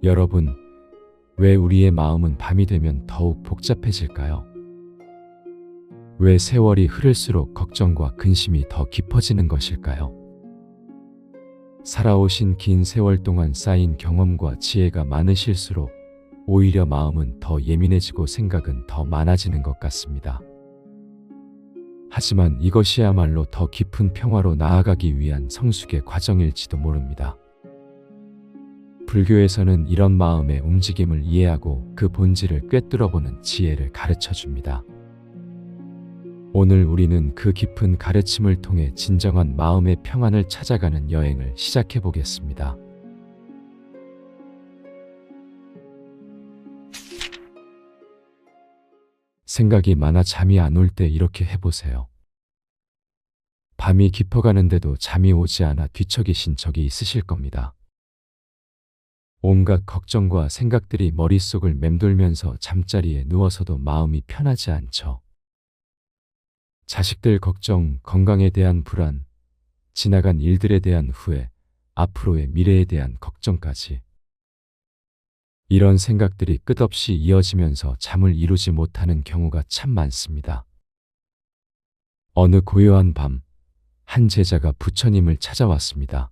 여러분, 왜 우리의 마음은 밤이 되면 더욱 복잡해질까요? 왜 세월이 흐를수록 걱정과 근심이 더 깊어지는 것일까요? 살아오신 긴 세월 동안 쌓인 경험과 지혜가 많으실수록 오히려 마음은 더 예민해지고 생각은 더 많아지는 것 같습니다. 하지만 이것이야말로 더 깊은 평화로 나아가기 위한 성숙의 과정일지도 모릅니다. 불교에서는 이런 마음의 움직임을 이해하고 그 본질을 꿰뚫어보는 지혜를 가르쳐 줍니다. 오늘 우리는 그 깊은 가르침을 통해 진정한 마음의 평안을 찾아가는 여행을 시작해 보겠습니다. 생각이 많아 잠이 안 올 때 이렇게 해보세요. 밤이 깊어가는데도 잠이 오지 않아 뒤척이신 적이 있으실 겁니다. 온갖 걱정과 생각들이 머릿속을 맴돌면서 잠자리에 누워서도 마음이 편하지 않죠. 자식들 걱정, 건강에 대한 불안, 지나간 일들에 대한 후회, 앞으로의 미래에 대한 걱정까지. 이런 생각들이 끝없이 이어지면서 잠을 이루지 못하는 경우가 참 많습니다. 어느 고요한 밤, 한 제자가 부처님을 찾아왔습니다.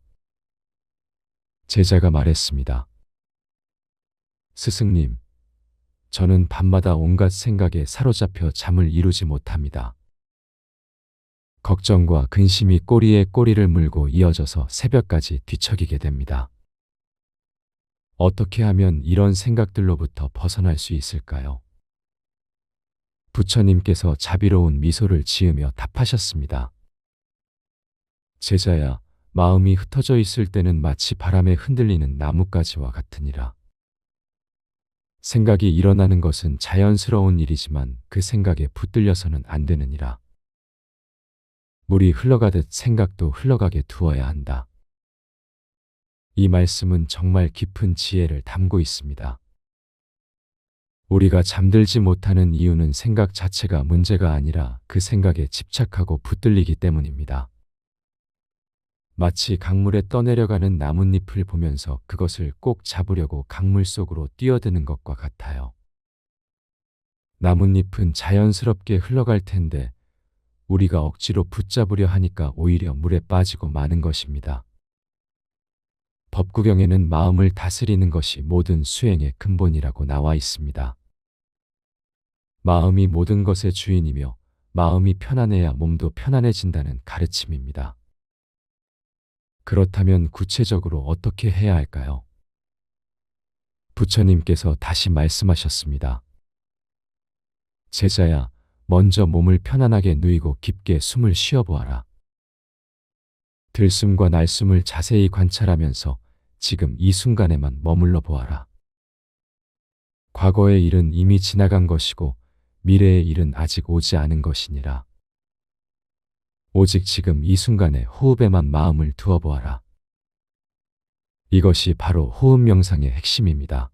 제자가 말했습니다. 스승님, 저는 밤마다 온갖 생각에 사로잡혀 잠을 이루지 못합니다. 걱정과 근심이 꼬리에 꼬리를 물고 이어져서 새벽까지 뒤척이게 됩니다. 어떻게 하면 이런 생각들로부터 벗어날 수 있을까요? 부처님께서 자비로운 미소를 지으며 답하셨습니다. 제자야, 마음이 흩어져 있을 때는 마치 바람에 흔들리는 나뭇가지와 같으니라. 생각이 일어나는 것은 자연스러운 일이지만 그 생각에 붙들려서는 안 되느니라. 물이 흘러가듯 생각도 흘러가게 두어야 한다. 이 말씀은 정말 깊은 지혜를 담고 있습니다. 우리가 잠들지 못하는 이유는 생각 자체가 문제가 아니라 그 생각에 집착하고 붙들리기 때문입니다. 마치 강물에 떠내려가는 나뭇잎을 보면서 그것을 꼭 잡으려고 강물 속으로 뛰어드는 것과 같아요. 나뭇잎은 자연스럽게 흘러갈 텐데 우리가 억지로 붙잡으려 하니까 오히려 물에 빠지고 마는 것입니다. 법구경에는 마음을 다스리는 것이 모든 수행의 근본이라고 나와 있습니다. 마음이 모든 것의 주인이며 마음이 편안해야 몸도 편안해진다는 가르침입니다. 그렇다면 구체적으로 어떻게 해야 할까요? 부처님께서 다시 말씀하셨습니다. 제자야, 먼저 몸을 편안하게 누이고 깊게 숨을 쉬어보아라. 들숨과 날숨을 자세히 관찰하면서 지금 이 순간에만 머물러 보아라. 과거의 일은 이미 지나간 것이고 미래의 일은 아직 오지 않은 것이니라. 오직 지금 이 순간에 호흡에만 마음을 두어 보아라. 이것이 바로 호흡 명상의 핵심입니다.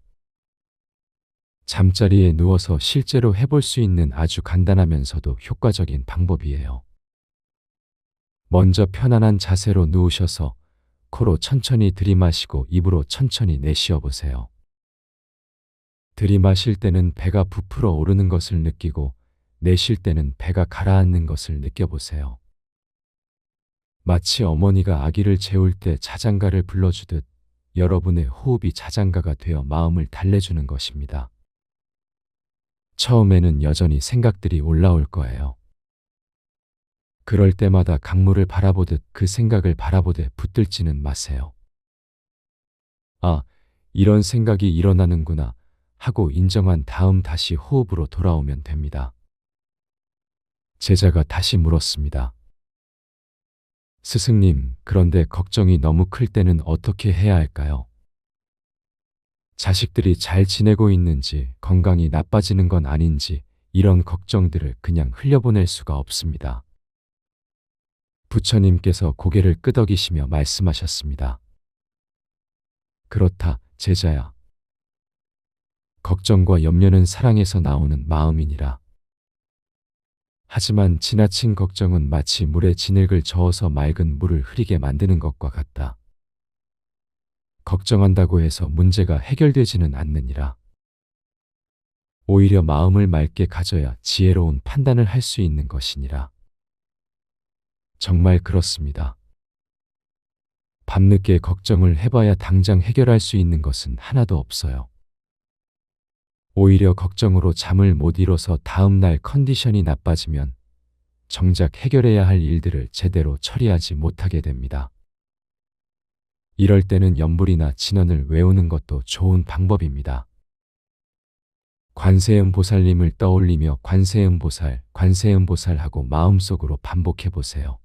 잠자리에 누워서 실제로 해볼 수 있는 아주 간단하면서도 효과적인 방법이에요. 먼저 편안한 자세로 누우셔서 코로 천천히 들이마시고 입으로 천천히 내쉬어 보세요. 들이마실 때는 배가 부풀어 오르는 것을 느끼고 내쉴 때는 배가 가라앉는 것을 느껴보세요. 마치 어머니가 아기를 재울 때 자장가를 불러주듯 여러분의 호흡이 자장가가 되어 마음을 달래주는 것입니다. 처음에는 여전히 생각들이 올라올 거예요. 그럴 때마다 강물을 바라보듯 그 생각을 바라보되 붙들지는 마세요. 아, 이런 생각이 일어나는구나 하고 인정한 다음 다시 호흡으로 돌아오면 됩니다. 제자가 다시 물었습니다. 스승님, 그런데 걱정이 너무 클 때는 어떻게 해야 할까요? 자식들이 잘 지내고 있는지, 건강이 나빠지는 건 아닌지, 이런 걱정들을 그냥 흘려보낼 수가 없습니다. 부처님께서 고개를 끄덕이시며 말씀하셨습니다. 그렇다, 제자야. 걱정과 염려는 사랑에서 나오는 마음이니라. 하지만 지나친 걱정은 마치 물에 진흙을 저어서 맑은 물을 흐리게 만드는 것과 같다. 걱정한다고 해서 문제가 해결되지는 않느니라. 오히려 마음을 맑게 가져야 지혜로운 판단을 할 수 있는 것이니라. 정말 그렇습니다. 밤늦게 걱정을 해봐야 당장 해결할 수 있는 것은 하나도 없어요. 오히려 걱정으로 잠을 못 이뤄서 다음날 컨디션이 나빠지면 정작 해결해야 할 일들을 제대로 처리하지 못하게 됩니다. 이럴 때는 염불이나 진언을 외우는 것도 좋은 방법입니다. 관세음보살님을 떠올리며 관세음보살, 관세음보살 하고 마음속으로 반복해 보세요.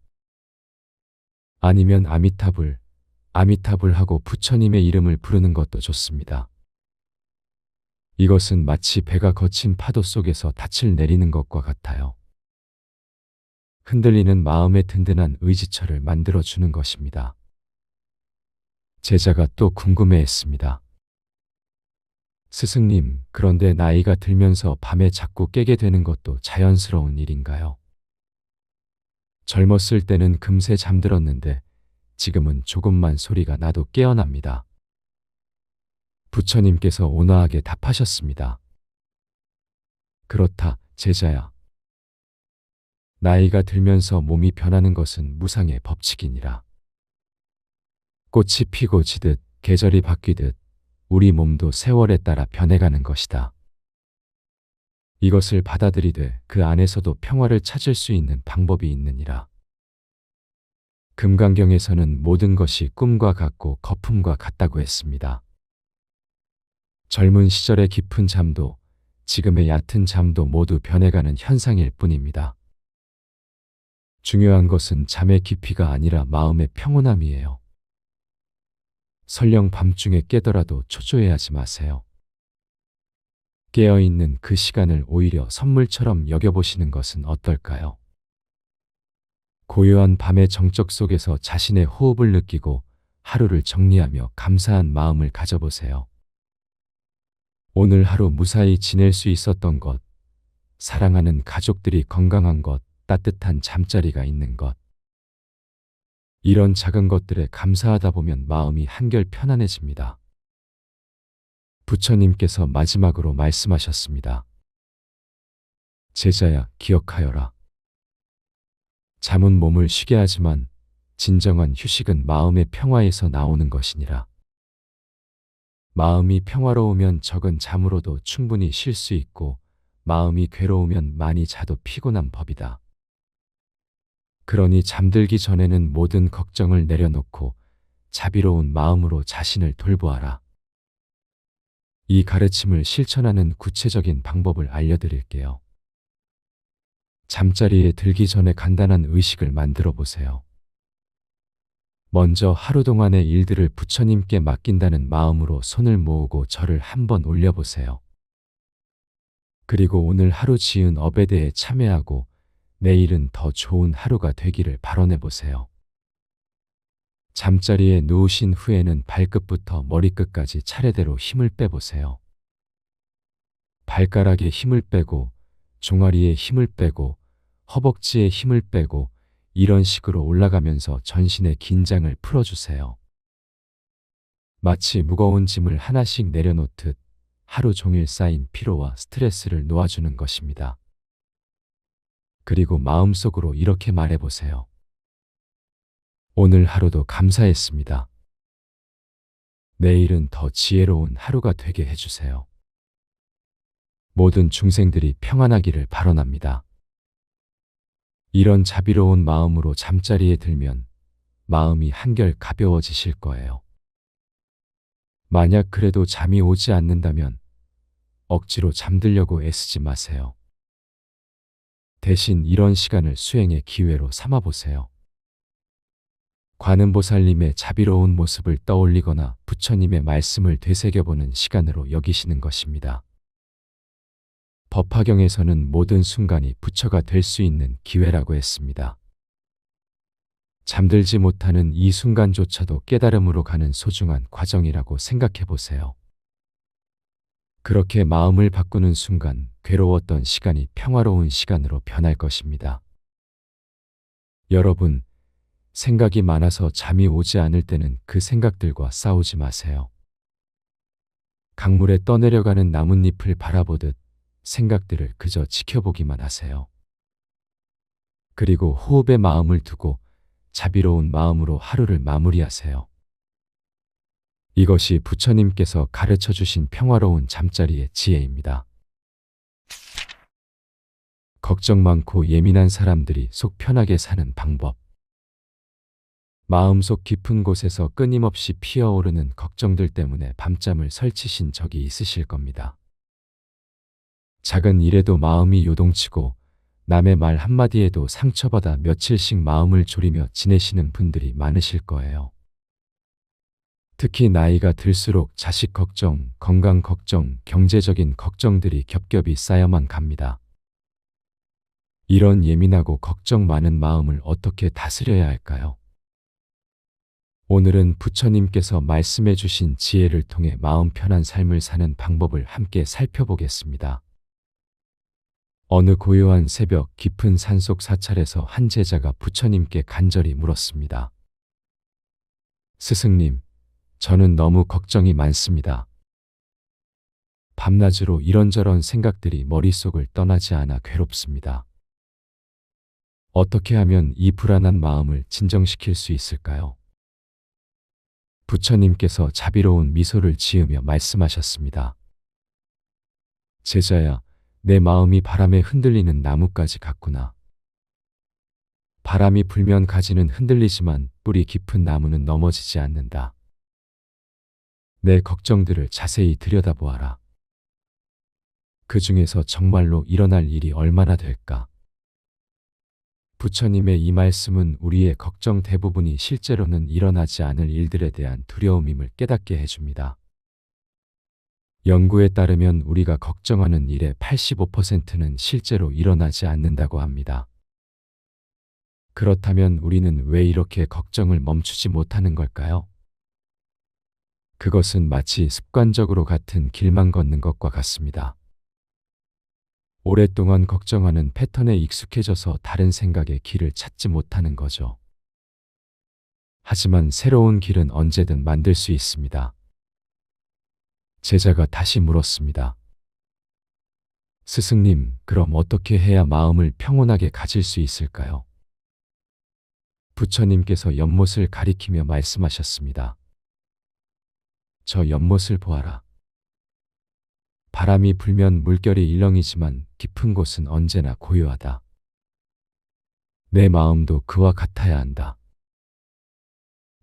아니면 아미타불, 아미타불 하고 부처님의 이름을 부르는 것도 좋습니다. 이것은 마치 배가 거친 파도 속에서 닻을 내리는 것과 같아요. 흔들리는 마음의 든든한 의지처를 만들어주는 것입니다. 제자가 또 궁금해했습니다. 스승님, 그런데 나이가 들면서 밤에 자꾸 깨게 되는 것도 자연스러운 일인가요? 젊었을 때는 금세 잠들었는데 지금은 조금만 소리가 나도 깨어납니다. 부처님께서 온화하게 답하셨습니다. 그렇다, 제자야. 나이가 들면서 몸이 변하는 것은 무상의 법칙이니라. 꽃이 피고 지듯 계절이 바뀌듯 우리 몸도 세월에 따라 변해가는 것이다. 이것을 받아들이되 그 안에서도 평화를 찾을 수 있는 방법이 있느니라. 금강경에서는 모든 것이 꿈과 같고 거품과 같다고 했습니다. 젊은 시절의 깊은 잠도 지금의 얕은 잠도 모두 변해가는 현상일 뿐입니다. 중요한 것은 잠의 깊이가 아니라 마음의 평온함이에요. 설령 밤중에 깨더라도 초조해하지 마세요. 깨어있는 그 시간을 오히려 선물처럼 여겨보시는 것은 어떨까요? 고요한 밤의 정적 속에서 자신의 호흡을 느끼고 하루를 정리하며 감사한 마음을 가져보세요. 오늘 하루 무사히 지낼 수 있었던 것, 사랑하는 가족들이 건강한 것, 따뜻한 잠자리가 있는 것. 이런 작은 것들에 감사하다 보면 마음이 한결 편안해집니다. 부처님께서 마지막으로 말씀하셨습니다. 제자야, 기억하여라. 잠은 몸을 쉬게 하지만 진정한 휴식은 마음의 평화에서 나오는 것이니라. 마음이 평화로우면 적은 잠으로도 충분히 쉴 수 있고 마음이 괴로우면 많이 자도 피곤한 법이다. 그러니 잠들기 전에는 모든 걱정을 내려놓고 자비로운 마음으로 자신을 돌보아라. 이 가르침을 실천하는 구체적인 방법을 알려드릴게요. 잠자리에 들기 전에 간단한 의식을 만들어 보세요. 먼저 하루 동안의 일들을 부처님께 맡긴다는 마음으로 손을 모으고 절을 한번 올려보세요. 그리고 오늘 하루 지은 업에 대해 참회하고 내일은 더 좋은 하루가 되기를 발언해 보세요. 잠자리에 누우신 후에는 발끝부터 머리끝까지 차례대로 힘을 빼보세요. 발가락에 힘을 빼고 종아리에 힘을 빼고 허벅지에 힘을 빼고 이런 식으로 올라가면서 전신의 긴장을 풀어주세요. 마치 무거운 짐을 하나씩 내려놓듯 하루 종일 쌓인 피로와 스트레스를 놓아주는 것입니다. 그리고 마음속으로 이렇게 말해보세요. 오늘 하루도 감사했습니다. 내일은 더 지혜로운 하루가 되게 해주세요. 모든 중생들이 평안하기를 발언합니다. 이런 자비로운 마음으로 잠자리에 들면 마음이 한결 가벼워지실 거예요. 만약 그래도 잠이 오지 않는다면 억지로 잠들려고 애쓰지 마세요. 대신 이런 시간을 수행의 기회로 삼아보세요. 관음보살님의 자비로운 모습을 떠올리거나 부처님의 말씀을 되새겨보는 시간으로 여기시는 것입니다. 법화경에서는 모든 순간이 부처가 될 수 있는 기회라고 했습니다. 잠들지 못하는 이 순간조차도 깨달음으로 가는 소중한 과정이라고 생각해 보세요. 그렇게 마음을 바꾸는 순간 괴로웠던 시간이 평화로운 시간으로 변할 것입니다. 여러분, 생각이 많아서 잠이 오지 않을 때는 그 생각들과 싸우지 마세요. 강물에 떠내려가는 나뭇잎을 바라보듯 생각들을 그저 지켜보기만 하세요. 그리고 호흡에 마음을 두고 자비로운 마음으로 하루를 마무리하세요. 이것이 부처님께서 가르쳐 주신 평화로운 잠자리의 지혜입니다. 걱정 많고 예민한 사람들이 속 편하게 사는 방법. 마음속 깊은 곳에서 끊임없이 피어오르는 걱정들 때문에 밤잠을 설치신 적이 있으실 겁니다. 작은 일에도 마음이 요동치고 남의 말 한마디에도 상처받아 며칠씩 마음을 졸이며 지내시는 분들이 많으실 거예요. 특히 나이가 들수록 자식 걱정, 건강 걱정, 경제적인 걱정들이 겹겹이 쌓여만 갑니다. 이런 예민하고 걱정 많은 마음을 어떻게 다스려야 할까요? 오늘은 부처님께서 말씀해 주신 지혜를 통해 마음 편한 삶을 사는 방법을 함께 살펴보겠습니다. 어느 고요한 새벽 깊은 산속 사찰에서 한 제자가 부처님께 간절히 물었습니다. 스승님, 저는 너무 걱정이 많습니다. 밤낮으로 이런저런 생각들이 머릿속을 떠나지 않아 괴롭습니다. 어떻게 하면 이 불안한 마음을 진정시킬 수 있을까요? 부처님께서 자비로운 미소를 지으며 말씀하셨습니다. 제자야, 내 마음이 바람에 흔들리는 나뭇가지 같구나. 바람이 불면 가지는 흔들리지만 뿌리 깊은 나무는 넘어지지 않는다. 내 걱정들을 자세히 들여다보아라. 그 중에서 정말로 일어날 일이 얼마나 될까? 부처님의 이 말씀은 우리의 걱정 대부분이 실제로는 일어나지 않을 일들에 대한 두려움임을 깨닫게 해줍니다. 연구에 따르면 우리가 걱정하는 일의 85%는 실제로 일어나지 않는다고 합니다. 그렇다면 우리는 왜 이렇게 걱정을 멈추지 못하는 걸까요? 그것은 마치 습관적으로 같은 길만 걷는 것과 같습니다. 오랫동안 걱정하는 패턴에 익숙해져서 다른 생각의 길을 찾지 못하는 거죠. 하지만 새로운 길은 언제든 만들 수 있습니다. 제자가 다시 물었습니다. 스승님, 그럼 어떻게 해야 마음을 평온하게 가질 수 있을까요? 부처님께서 연못을 가리키며 말씀하셨습니다. 저 연못을 보아라. 바람이 불면 물결이 일렁이지만 깊은 곳은 언제나 고요하다. 내 마음도 그와 같아야 한다.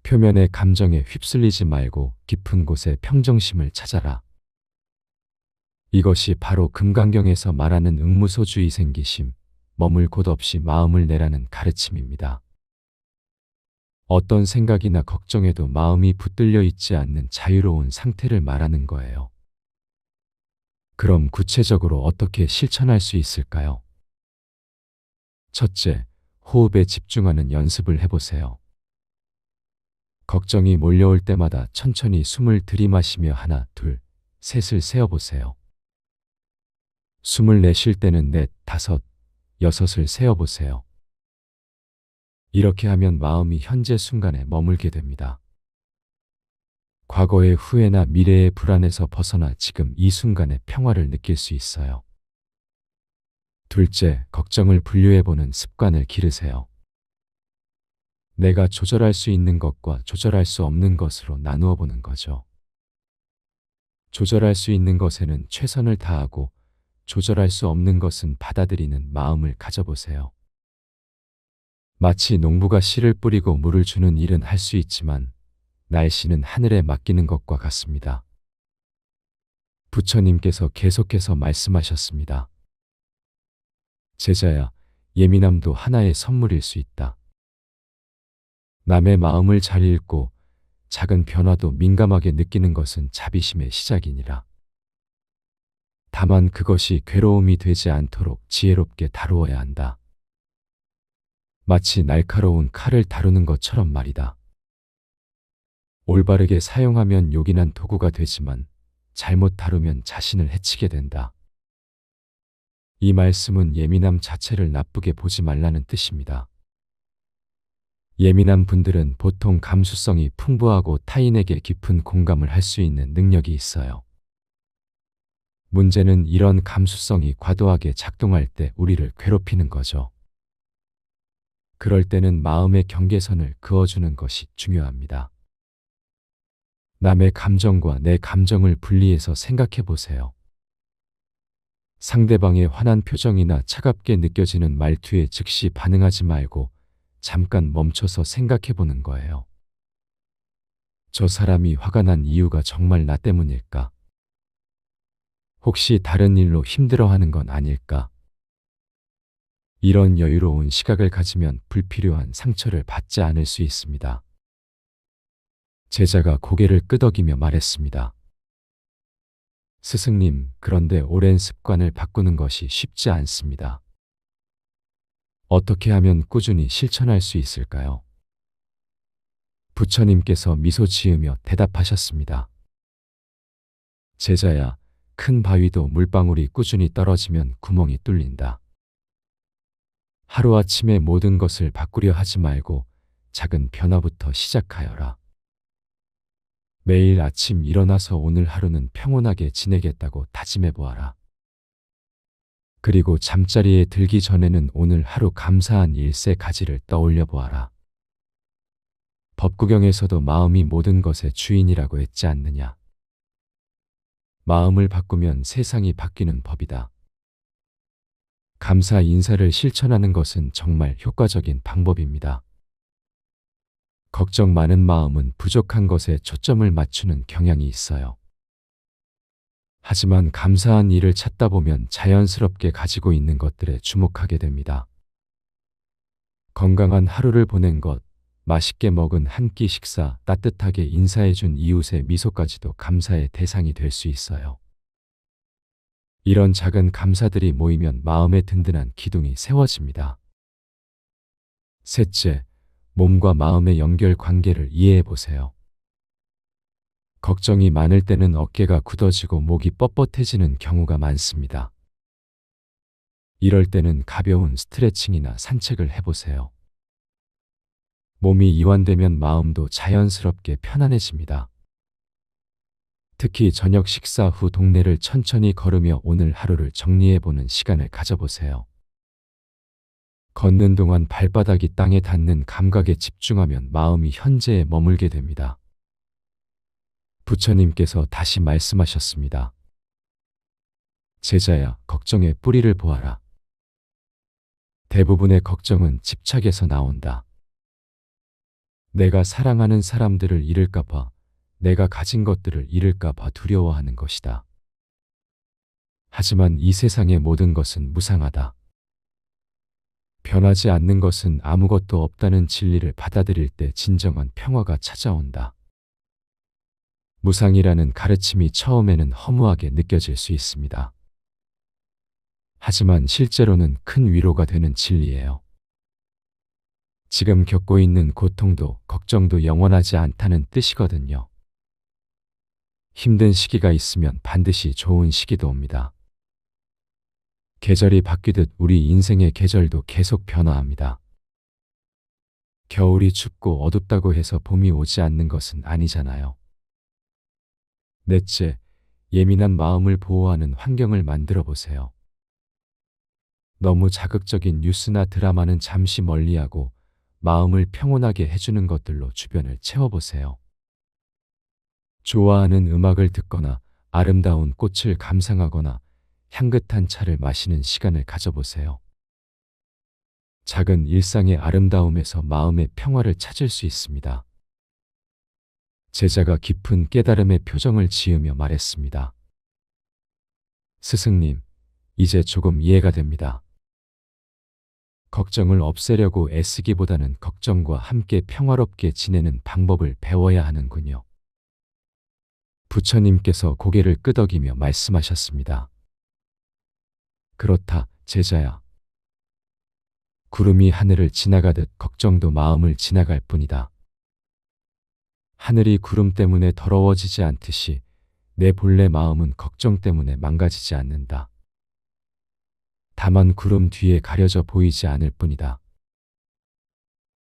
표면의 감정에 휩쓸리지 말고 깊은 곳에 평정심을 찾아라. 이것이 바로 금강경에서 말하는 응무소주의 생기심, 머물 곳 없이 마음을 내라는 가르침입니다. 어떤 생각이나 걱정에도 마음이 붙들려 있지 않는 자유로운 상태를 말하는 거예요. 그럼 구체적으로 어떻게 실천할 수 있을까요? 첫째, 호흡에 집중하는 연습을 해보세요. 걱정이 몰려올 때마다 천천히 숨을 들이마시며 하나, 둘, 셋을 세어보세요. 숨을 내쉴 때는 넷, 다섯, 여섯을 세어보세요. 이렇게 하면 마음이 현재 순간에 머물게 됩니다. 과거의 후회나 미래의 불안에서 벗어나 지금 이 순간의 평화를 느낄 수 있어요. 둘째, 걱정을 분류해보는 습관을 기르세요. 내가 조절할 수 있는 것과 조절할 수 없는 것으로 나누어 보는 거죠. 조절할 수 있는 것에는 최선을 다하고 조절할 수 없는 것은 받아들이는 마음을 가져보세요. 마치 농부가 씨를 뿌리고 물을 주는 일은 할 수 있지만 날씨는 하늘에 맡기는 것과 같습니다. 부처님께서 계속해서 말씀하셨습니다. 제자야, 예민함도 하나의 선물일 수 있다. 남의 마음을 잘 읽고 작은 변화도 민감하게 느끼는 것은 자비심의 시작이니라. 다만 그것이 괴로움이 되지 않도록 지혜롭게 다루어야 한다. 마치 날카로운 칼을 다루는 것처럼 말이다. 올바르게 사용하면 요긴한 도구가 되지만 잘못 다루면 자신을 해치게 된다. 이 말씀은 예민함 자체를 나쁘게 보지 말라는 뜻입니다. 예민한 분들은 보통 감수성이 풍부하고 타인에게 깊은 공감을 할 수 있는 능력이 있어요. 문제는 이런 감수성이 과도하게 작동할 때 우리를 괴롭히는 거죠. 그럴 때는 마음의 경계선을 그어주는 것이 중요합니다. 남의 감정과 내 감정을 분리해서 생각해 보세요. 상대방의 화난 표정이나 차갑게 느껴지는 말투에 즉시 반응하지 말고 잠깐 멈춰서 생각해 보는 거예요. 저 사람이 화가 난 이유가 정말 나 때문일까? 혹시 다른 일로 힘들어하는 건 아닐까? 이런 여유로운 시각을 가지면 불필요한 상처를 받지 않을 수 있습니다. 제자가 고개를 끄덕이며 말했습니다. 스승님, 그런데 오랜 습관을 바꾸는 것이 쉽지 않습니다. 어떻게 하면 꾸준히 실천할 수 있을까요? 부처님께서 미소 지으며 대답하셨습니다. 제자야, 큰 바위도 물방울이 꾸준히 떨어지면 구멍이 뚫린다. 하루아침에 모든 것을 바꾸려 하지 말고 작은 변화부터 시작하여라. 매일 아침 일어나서 오늘 하루는 평온하게 지내겠다고 다짐해 보아라. 그리고 잠자리에 들기 전에는 오늘 하루 감사한 일세 가지를 떠올려 보아라. 법구경에서도 마음이 모든 것의 주인이라고 했지 않느냐. 마음을 바꾸면 세상이 바뀌는 법이다. 감사 인사를 실천하는 것은 정말 효과적인 방법입니다. 걱정 많은 마음은 부족한 것에 초점을 맞추는 경향이 있어요. 하지만 감사한 일을 찾다 보면 자연스럽게 가지고 있는 것들에 주목하게 됩니다. 건강한 하루를 보낸 것, 맛있게 먹은 한 끼 식사, 따뜻하게 인사해준 이웃의 미소까지도 감사의 대상이 될 수 있어요. 이런 작은 감사들이 모이면 마음의 든든한 기둥이 세워집니다. 셋째, 몸과 마음의 연결 관계를 이해해 보세요. 걱정이 많을 때는 어깨가 굳어지고 목이 뻣뻣해지는 경우가 많습니다. 이럴 때는 가벼운 스트레칭이나 산책을 해보세요. 몸이 이완되면 마음도 자연스럽게 편안해집니다. 특히 저녁 식사 후 동네를 천천히 걸으며 오늘 하루를 정리해보는 시간을 가져보세요. 걷는 동안 발바닥이 땅에 닿는 감각에 집중하면 마음이 현재에 머물게 됩니다. 부처님께서 다시 말씀하셨습니다. 제자야, 걱정의 뿌리를 보아라. 대부분의 걱정은 집착에서 나온다. 내가 사랑하는 사람들을 잃을까봐, 내가 가진 것들을 잃을까봐 두려워하는 것이다. 하지만 이 세상의 모든 것은 무상하다. 변하지 않는 것은 아무것도 없다는 진리를 받아들일 때 진정한 평화가 찾아온다. 무상이라는 가르침이 처음에는 허무하게 느껴질 수 있습니다. 하지만 실제로는 큰 위로가 되는 진리예요. 지금 겪고 있는 고통도 걱정도 영원하지 않다는 뜻이거든요. 힘든 시기가 있으면 반드시 좋은 시기도 옵니다. 계절이 바뀌듯 우리 인생의 계절도 계속 변화합니다. 겨울이 춥고 어둡다고 해서 봄이 오지 않는 것은 아니잖아요. 넷째, 예민한 마음을 보호하는 환경을 만들어 보세요. 너무 자극적인 뉴스나 드라마는 잠시 멀리하고 마음을 평온하게 해주는 것들로 주변을 채워보세요. 좋아하는 음악을 듣거나 아름다운 꽃을 감상하거나 향긋한 차를 마시는 시간을 가져보세요. 작은 일상의 아름다움에서 마음의 평화를 찾을 수 있습니다. 제자가 깊은 깨달음의 표정을 지으며 말했습니다. 스승님, 이제 조금 이해가 됩니다. 걱정을 없애려고 애쓰기보다는 걱정과 함께 평화롭게 지내는 방법을 배워야 하는군요. 부처님께서 고개를 끄덕이며 말씀하셨습니다. 그렇다, 제자야. 구름이 하늘을 지나가듯 걱정도 마음을 지나갈 뿐이다. 하늘이 구름 때문에 더러워지지 않듯이 내 본래 마음은 걱정 때문에 망가지지 않는다. 다만 구름 뒤에 가려져 보이지 않을 뿐이다.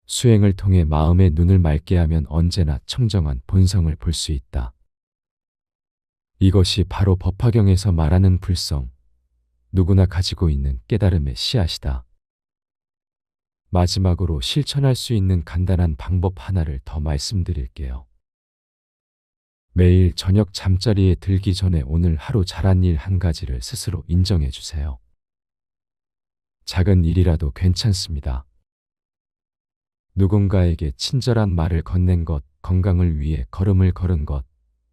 수행을 통해 마음의 눈을 맑게 하면 언제나 청정한 본성을 볼 수 있다. 이것이 바로 법화경에서 말하는 불성, 누구나 가지고 있는 깨달음의 씨앗이다. 마지막으로 실천할 수 있는 간단한 방법 하나를 더 말씀드릴게요. 매일 저녁 잠자리에 들기 전에 오늘 하루 잘한 일 한 가지를 스스로 인정해 주세요. 작은 일이라도 괜찮습니다. 누군가에게 친절한 말을 건넨 것, 건강을 위해 걸음을 걸은 것,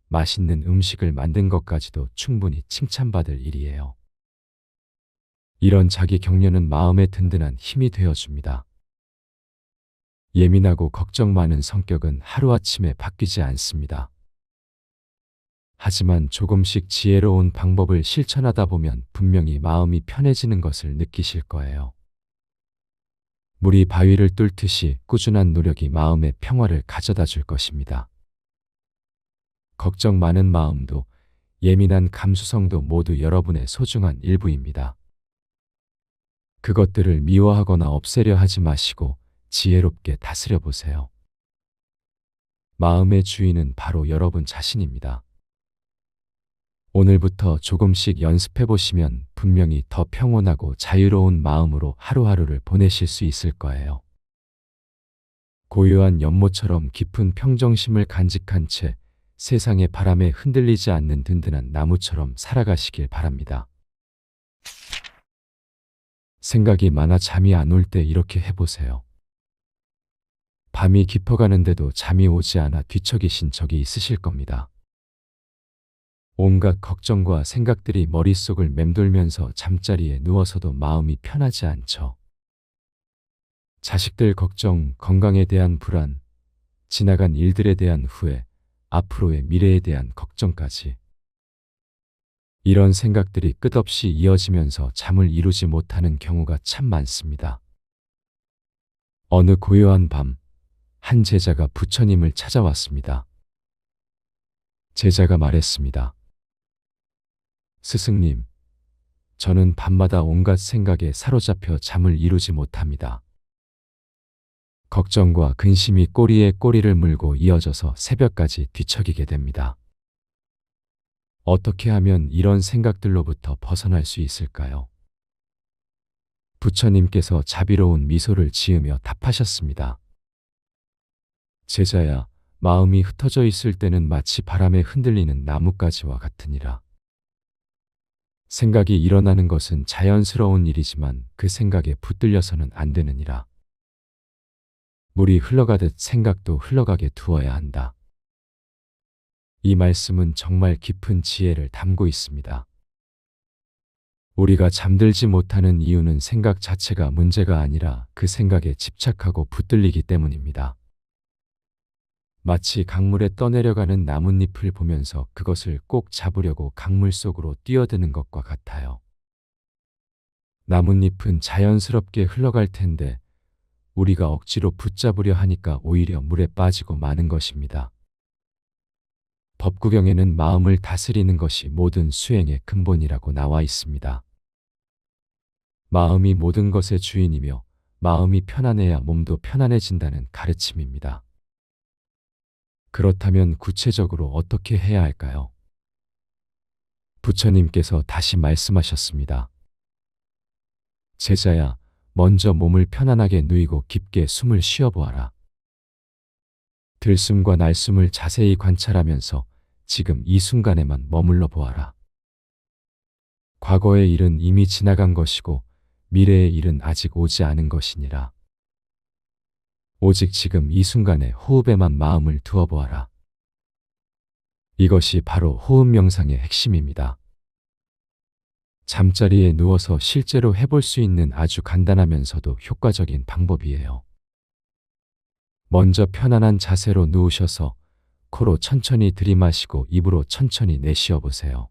맛있는 음식을 만든 것까지도 충분히 칭찬받을 일이에요. 이런 자기 격려는 마음에 든든한 힘이 되어줍니다. 예민하고 걱정 많은 성격은 하루아침에 바뀌지 않습니다. 하지만 조금씩 지혜로운 방법을 실천하다 보면 분명히 마음이 편해지는 것을 느끼실 거예요. 물이 바위를 뚫듯이 꾸준한 노력이 마음의 평화를 가져다 줄 것입니다. 걱정 많은 마음도 예민한 감수성도 모두 여러분의 소중한 일부입니다. 그것들을 미워하거나 없애려 하지 마시고 지혜롭게 다스려 보세요. 마음의 주인은 바로 여러분 자신입니다. 오늘부터 조금씩 연습해 보시면 분명히 더 평온하고 자유로운 마음으로 하루하루를 보내실 수 있을 거예요. 고요한 연못처럼 깊은 평정심을 간직한 채 세상의 바람에 흔들리지 않는 든든한 나무처럼 살아가시길 바랍니다. 생각이 많아 잠이 안 올 때 이렇게 해보세요. 밤이 깊어가는데도 잠이 오지 않아 뒤척이신 적이 있으실 겁니다. 온갖 걱정과 생각들이 머릿속을 맴돌면서 잠자리에 누워서도 마음이 편하지 않죠. 자식들 걱정, 건강에 대한 불안, 지나간 일들에 대한 후회, 앞으로의 미래에 대한 걱정까지. 이런 생각들이 끝없이 이어지면서 잠을 이루지 못하는 경우가 참 많습니다. 어느 고요한 밤, 한 제자가 부처님을 찾아왔습니다. 제자가 말했습니다. 스승님, 저는 밤마다 온갖 생각에 사로잡혀 잠을 이루지 못합니다. 걱정과 근심이 꼬리에 꼬리를 물고 이어져서 새벽까지 뒤척이게 됩니다. 어떻게 하면 이런 생각들로부터 벗어날 수 있을까요? 부처님께서 자비로운 미소를 지으며 답하셨습니다. 제자야, 마음이 흩어져 있을 때는 마치 바람에 흔들리는 나뭇가지와 같으니라. 생각이 일어나는 것은 자연스러운 일이지만 그 생각에 붙들려서는 안 되느니라. 물이 흘러가듯 생각도 흘러가게 두어야 한다. 이 말씀은 정말 깊은 지혜를 담고 있습니다. 우리가 잠들지 못하는 이유는 생각 자체가 문제가 아니라 그 생각에 집착하고 붙들리기 때문입니다. 마치 강물에 떠내려가는 나뭇잎을 보면서 그것을 꼭 잡으려고 강물 속으로 뛰어드는 것과 같아요. 나뭇잎은 자연스럽게 흘러갈 텐데 우리가 억지로 붙잡으려 하니까 오히려 물에 빠지고 마는 것입니다. 법구경에는 마음을 다스리는 것이 모든 수행의 근본이라고 나와 있습니다. 마음이 모든 것의 주인이며 마음이 편안해야 몸도 편안해진다는 가르침입니다. 그렇다면 구체적으로 어떻게 해야 할까요? 부처님께서 다시 말씀하셨습니다. 제자야, 먼저 몸을 편안하게 누이고 깊게 숨을 쉬어보아라. 들숨과 날숨을 자세히 관찰하면서 지금 이 순간에만 머물러 보아라. 과거의 일은 이미 지나간 것이고 미래의 일은 아직 오지 않은 것이니라. 오직 지금 이 순간에 호흡에만 마음을 두어 보아라. 이것이 바로 호흡 명상의 핵심입니다. 잠자리에 누워서 실제로 해볼 수 있는 아주 간단하면서도 효과적인 방법이에요. 먼저 편안한 자세로 누우셔서 코로 천천히 들이마시고 입으로 천천히 내쉬어 보세요.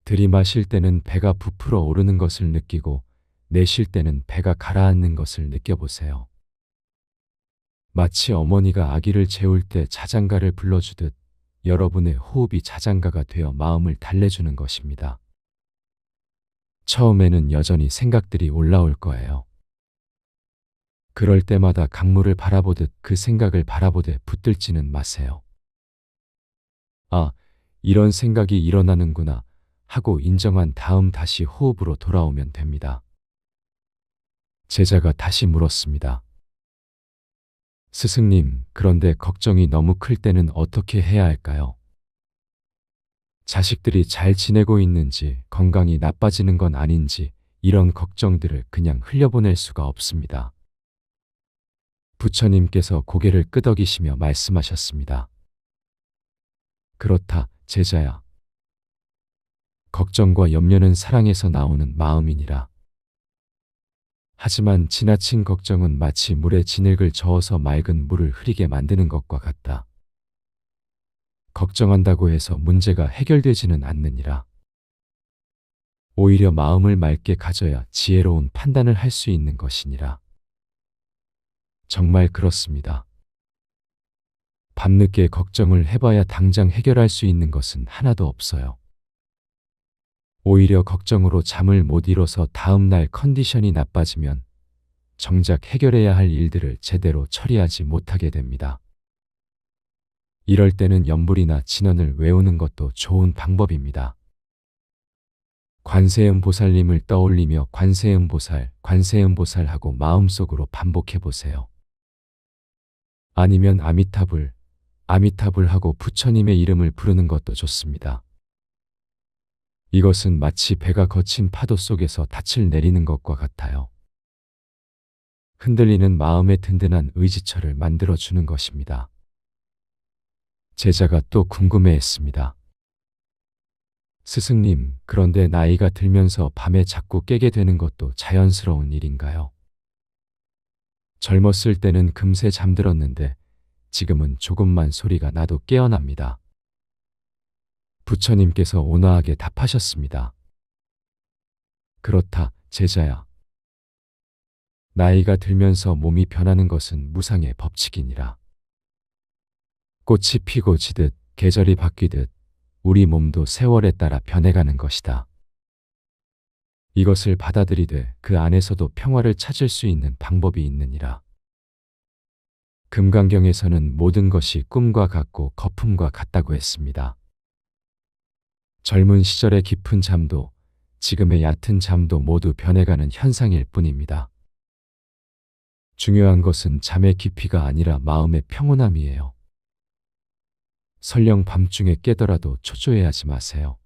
들이마실 때는 배가 부풀어 오르는 것을 느끼고 내쉴 때는 배가 가라앉는 것을 느껴보세요. 마치 어머니가 아기를 재울 때 자장가를 불러주듯 여러분의 호흡이 자장가가 되어 마음을 달래주는 것입니다. 처음에는 여전히 생각들이 올라올 거예요. 그럴 때마다 강물을 바라보듯 그 생각을 바라보되 붙들지는 마세요. 아, 이런 생각이 일어나는구나 하고 인정한 다음 다시 호흡으로 돌아오면 됩니다. 제자가 다시 물었습니다. 스승님, 그런데 걱정이 너무 클 때는 어떻게 해야 할까요? 자식들이 잘 지내고 있는지, 건강이 나빠지는 건 아닌지, 이런 걱정들을 그냥 흘려보낼 수가 없습니다. 부처님께서 고개를 끄덕이시며 말씀하셨습니다. 그렇다, 제자야. 걱정과 염려는 사랑에서 나오는 마음이니라. 하지만 지나친 걱정은 마치 물에 진흙을 저어서 맑은 물을 흐리게 만드는 것과 같다. 걱정한다고 해서 문제가 해결되지는 않느니라. 오히려 마음을 맑게 가져야 지혜로운 판단을 할 수 있는 것이니라. 정말 그렇습니다. 밤늦게 걱정을 해봐야 당장 해결할 수 있는 것은 하나도 없어요. 오히려 걱정으로 잠을 못 이뤄서 다음날 컨디션이 나빠지면 정작 해결해야 할 일들을 제대로 처리하지 못하게 됩니다. 이럴 때는 염불이나 진언을 외우는 것도 좋은 방법입니다. 관세음보살님을 떠올리며 관세음보살, 관세음보살 하고 마음속으로 반복해 보세요. 아니면 아미타불, 아미타불 하고 부처님의 이름을 부르는 것도 좋습니다. 이것은 마치 배가 거친 파도 속에서 닻을 내리는 것과 같아요. 흔들리는 마음의 든든한 의지처를 만들어주는 것입니다. 제자가 또 궁금해했습니다. 스승님, 그런데 나이가 들면서 밤에 자꾸 깨게 되는 것도 자연스러운 일인가요? 젊었을 때는 금세 잠들었는데 지금은 조금만 소리가 나도 깨어납니다. 부처님께서 온화하게 답하셨습니다. 그렇다, 제자야. 나이가 들면서 몸이 변하는 것은 무상의 법칙이니라. 꽃이 피고 지듯 계절이 바뀌듯 우리 몸도 세월에 따라 변해가는 것이다. 이것을 받아들이되 그 안에서도 평화를 찾을 수 있는 방법이 있느니라. 금강경에서는 모든 것이 꿈과 같고 거품과 같다고 했습니다. 젊은 시절의 깊은 잠도 지금의 얕은 잠도 모두 변해가는 현상일 뿐입니다. 중요한 것은 잠의 깊이가 아니라 마음의 평온함이에요. 설령 밤중에 깨더라도 초조해하지 마세요.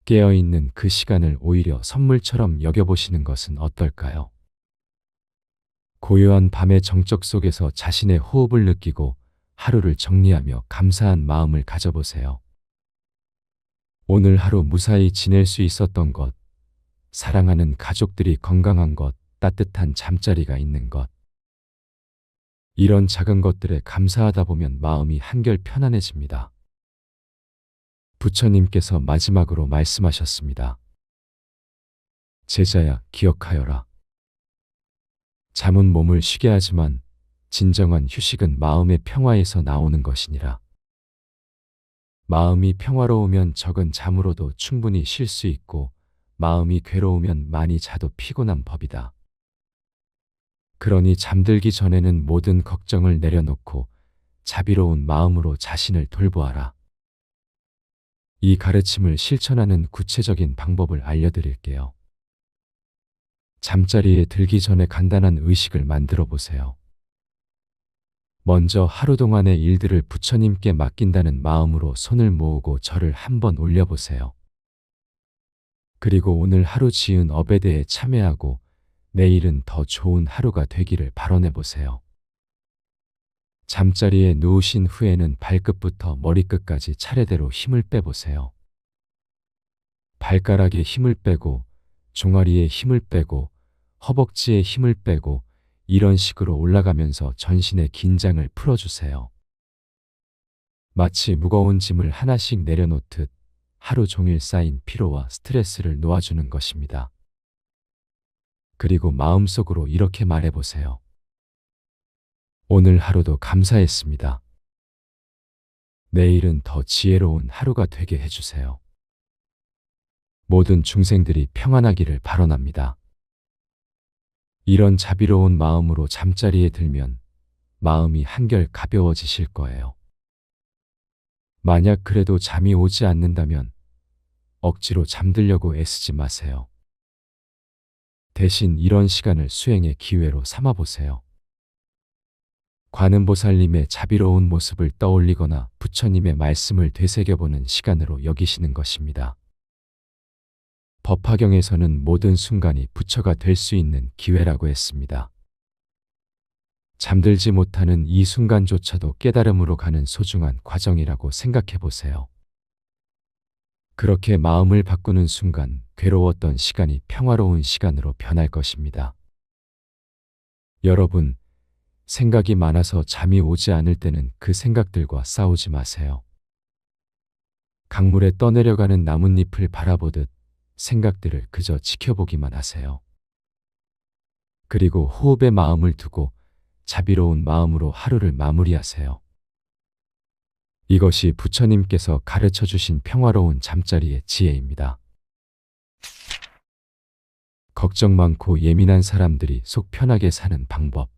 깨어있는 그 시간을 오히려 선물처럼 여겨보시는 것은 어떨까요? 고요한 밤의 정적 속에서 자신의 호흡을 느끼고 하루를 정리하며 감사한 마음을 가져보세요. 오늘 하루 무사히 지낼 수 있었던 것, 사랑하는 가족들이 건강한 것, 따뜻한 잠자리가 있는 것. 이런 작은 것들에 감사하다 보면 마음이 한결 편안해집니다. 부처님께서 마지막으로 말씀하셨습니다. 제자야, 기억하여라. 잠은 몸을 쉬게 하지만 진정한 휴식은 마음의 평화에서 나오는 것이니라. 마음이 평화로우면 적은 잠으로도 충분히 쉴 수 있고 마음이 괴로우면 많이 자도 피곤한 법이다. 그러니 잠들기 전에는 모든 걱정을 내려놓고 자비로운 마음으로 자신을 돌보아라. 이 가르침을 실천하는 구체적인 방법을 알려드릴게요. 잠자리에 들기 전에 간단한 의식을 만들어 보세요. 먼저 하루 동안의 일들을 부처님께 맡긴다는 마음으로 손을 모으고 절을 한번 올려보세요. 그리고 오늘 하루 지은 업에 대해 참회하고 내일은 더 좋은 하루가 되기를 발언해 보세요. 잠자리에 누우신 후에는 발끝부터 머리끝까지 차례대로 힘을 빼보세요. 발가락에 힘을 빼고 종아리에 힘을 빼고 허벅지에 힘을 빼고 이런 식으로 올라가면서 전신의 긴장을 풀어주세요. 마치 무거운 짐을 하나씩 내려놓듯 하루 종일 쌓인 피로와 스트레스를 놓아주는 것입니다. 그리고 마음속으로 이렇게 말해보세요. 오늘 하루도 감사했습니다. 내일은 더 지혜로운 하루가 되게 해주세요. 모든 중생들이 평안하기를 발언합니다. 이런 자비로운 마음으로 잠자리에 들면 마음이 한결 가벼워지실 거예요. 만약 그래도 잠이 오지 않는다면 억지로 잠들려고 애쓰지 마세요. 대신 이런 시간을 수행의 기회로 삼아보세요. 관음보살님의 자비로운 모습을 떠올리거나 부처님의 말씀을 되새겨보는 시간으로 여기시는 것입니다. 법화경에서는 모든 순간이 부처가 될 수 있는 기회라고 했습니다. 잠들지 못하는 이 순간조차도 깨달음으로 가는 소중한 과정이라고 생각해 보세요. 그렇게 마음을 바꾸는 순간 괴로웠던 시간이 평화로운 시간으로 변할 것입니다. 여러분, 생각이 많아서 잠이 오지 않을 때는 그 생각들과 싸우지 마세요. 강물에 떠내려가는 나뭇잎을 바라보듯 생각들을 그저 지켜보기만 하세요. 그리고 호흡에 마음을 두고 자비로운 마음으로 하루를 마무리하세요. 이것이 부처님께서 가르쳐 주신 평화로운 잠자리의 지혜입니다. 걱정 많고 예민한 사람들이 속 편하게 사는 방법.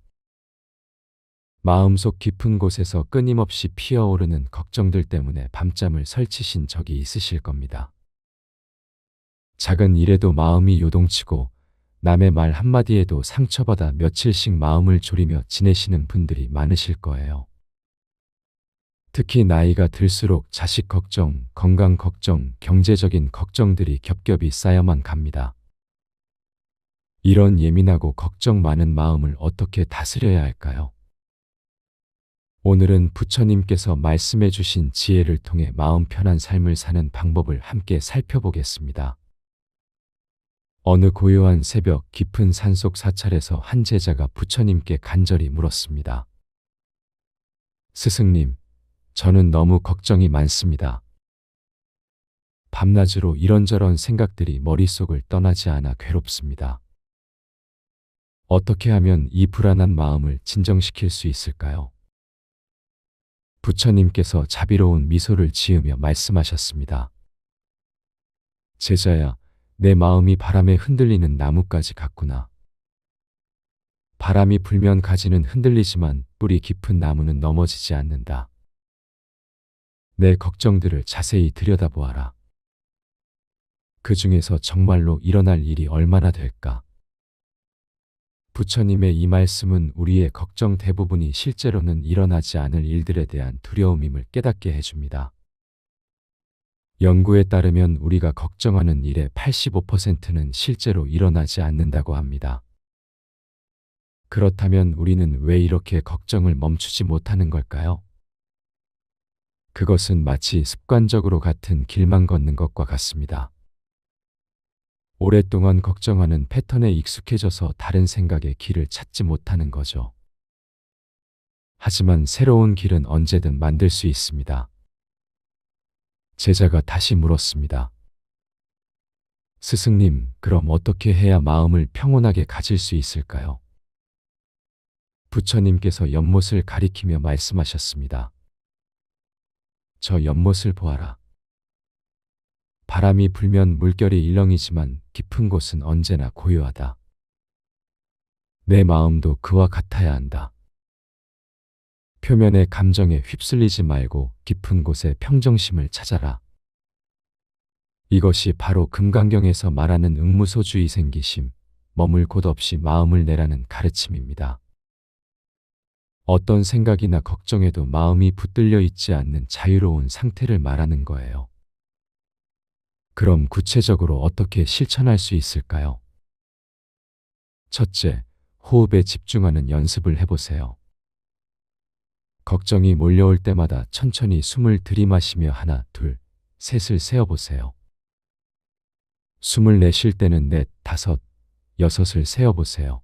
마음속 깊은 곳에서 끊임없이 피어오르는 걱정들 때문에 밤잠을 설치신 적이 있으실 겁니다. 작은 일에도 마음이 요동치고 남의 말 한마디에도 상처받아 며칠씩 마음을 졸이며 지내시는 분들이 많으실 거예요. 특히 나이가 들수록 자식 걱정, 건강 걱정, 경제적인 걱정들이 겹겹이 쌓여만 갑니다. 이런 예민하고 걱정 많은 마음을 어떻게 다스려야 할까요? 오늘은 부처님께서 말씀해 주신 지혜를 통해 마음 편한 삶을 사는 방법을 함께 살펴보겠습니다. 어느 고요한 새벽 깊은 산속 사찰에서 한 제자가 부처님께 간절히 물었습니다. 스승님, 저는 너무 걱정이 많습니다. 밤낮으로 이런저런 생각들이 머릿속을 떠나지 않아 괴롭습니다. 어떻게 하면 이 불안한 마음을 진정시킬 수 있을까요? 부처님께서 자비로운 미소를 지으며 말씀하셨습니다. 제자야, 내 마음이 바람에 흔들리는 나뭇가지 같구나. 바람이 불면 가지는 흔들리지만 뿌리 깊은 나무는 넘어지지 않는다. 내 걱정들을 자세히 들여다보아라. 그 중에서 정말로 일어날 일이 얼마나 될까? 부처님의 이 말씀은 우리의 걱정 대부분이 실제로는 일어나지 않을 일들에 대한 두려움임을 깨닫게 해줍니다. 연구에 따르면 우리가 걱정하는 일의 85%는 실제로 일어나지 않는다고 합니다. 그렇다면 우리는 왜 이렇게 걱정을 멈추지 못하는 걸까요? 그것은 마치 습관적으로 같은 길만 걷는 것과 같습니다. 오랫동안 걱정하는 패턴에 익숙해져서 다른 생각의 길을 찾지 못하는 거죠. 하지만 새로운 길은 언제든 만들 수 있습니다. 제자가 다시 물었습니다. 스승님, 그럼 어떻게 해야 마음을 평온하게 가질 수 있을까요? 부처님께서 연못을 가리키며 말씀하셨습니다. 저 연못을 보아라. 바람이 불면 물결이 일렁이지만 깊은 곳은 언제나 고요하다. 내 마음도 그와 같아야 한다. 표면의 감정에 휩쓸리지 말고 깊은 곳에 평정심을 찾아라. 이것이 바로 금강경에서 말하는 응무소주의 생기심, 머물 곳 없이 마음을 내라는 가르침입니다. 어떤 생각이나 걱정에도 마음이 붙들려 있지 않는 자유로운 상태를 말하는 거예요. 그럼 구체적으로 어떻게 실천할 수 있을까요? 첫째, 호흡에 집중하는 연습을 해보세요. 걱정이 몰려올 때마다 천천히 숨을 들이마시며 하나, 둘, 셋을 세어보세요. 숨을 내쉴 때는 넷, 다섯, 여섯을 세어보세요.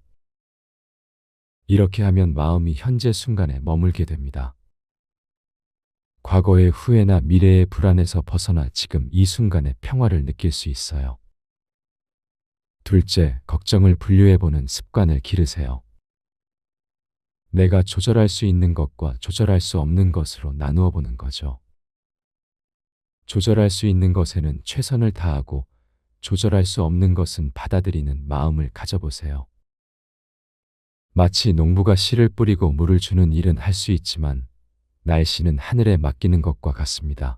이렇게 하면 마음이 현재 순간에 머물게 됩니다. 과거의 후회나 미래의 불안에서 벗어나 지금 이 순간의 평화를 느낄 수 있어요. 둘째, 걱정을 분류해보는 습관을 기르세요. 내가 조절할 수 있는 것과 조절할 수 없는 것으로 나누어 보는 거죠. 조절할 수 있는 것에는 최선을 다하고 조절할 수 없는 것은 받아들이는 마음을 가져보세요. 마치 농부가 씨를 뿌리고 물을 주는 일은 할 수 있지만 날씨는 하늘에 맡기는 것과 같습니다.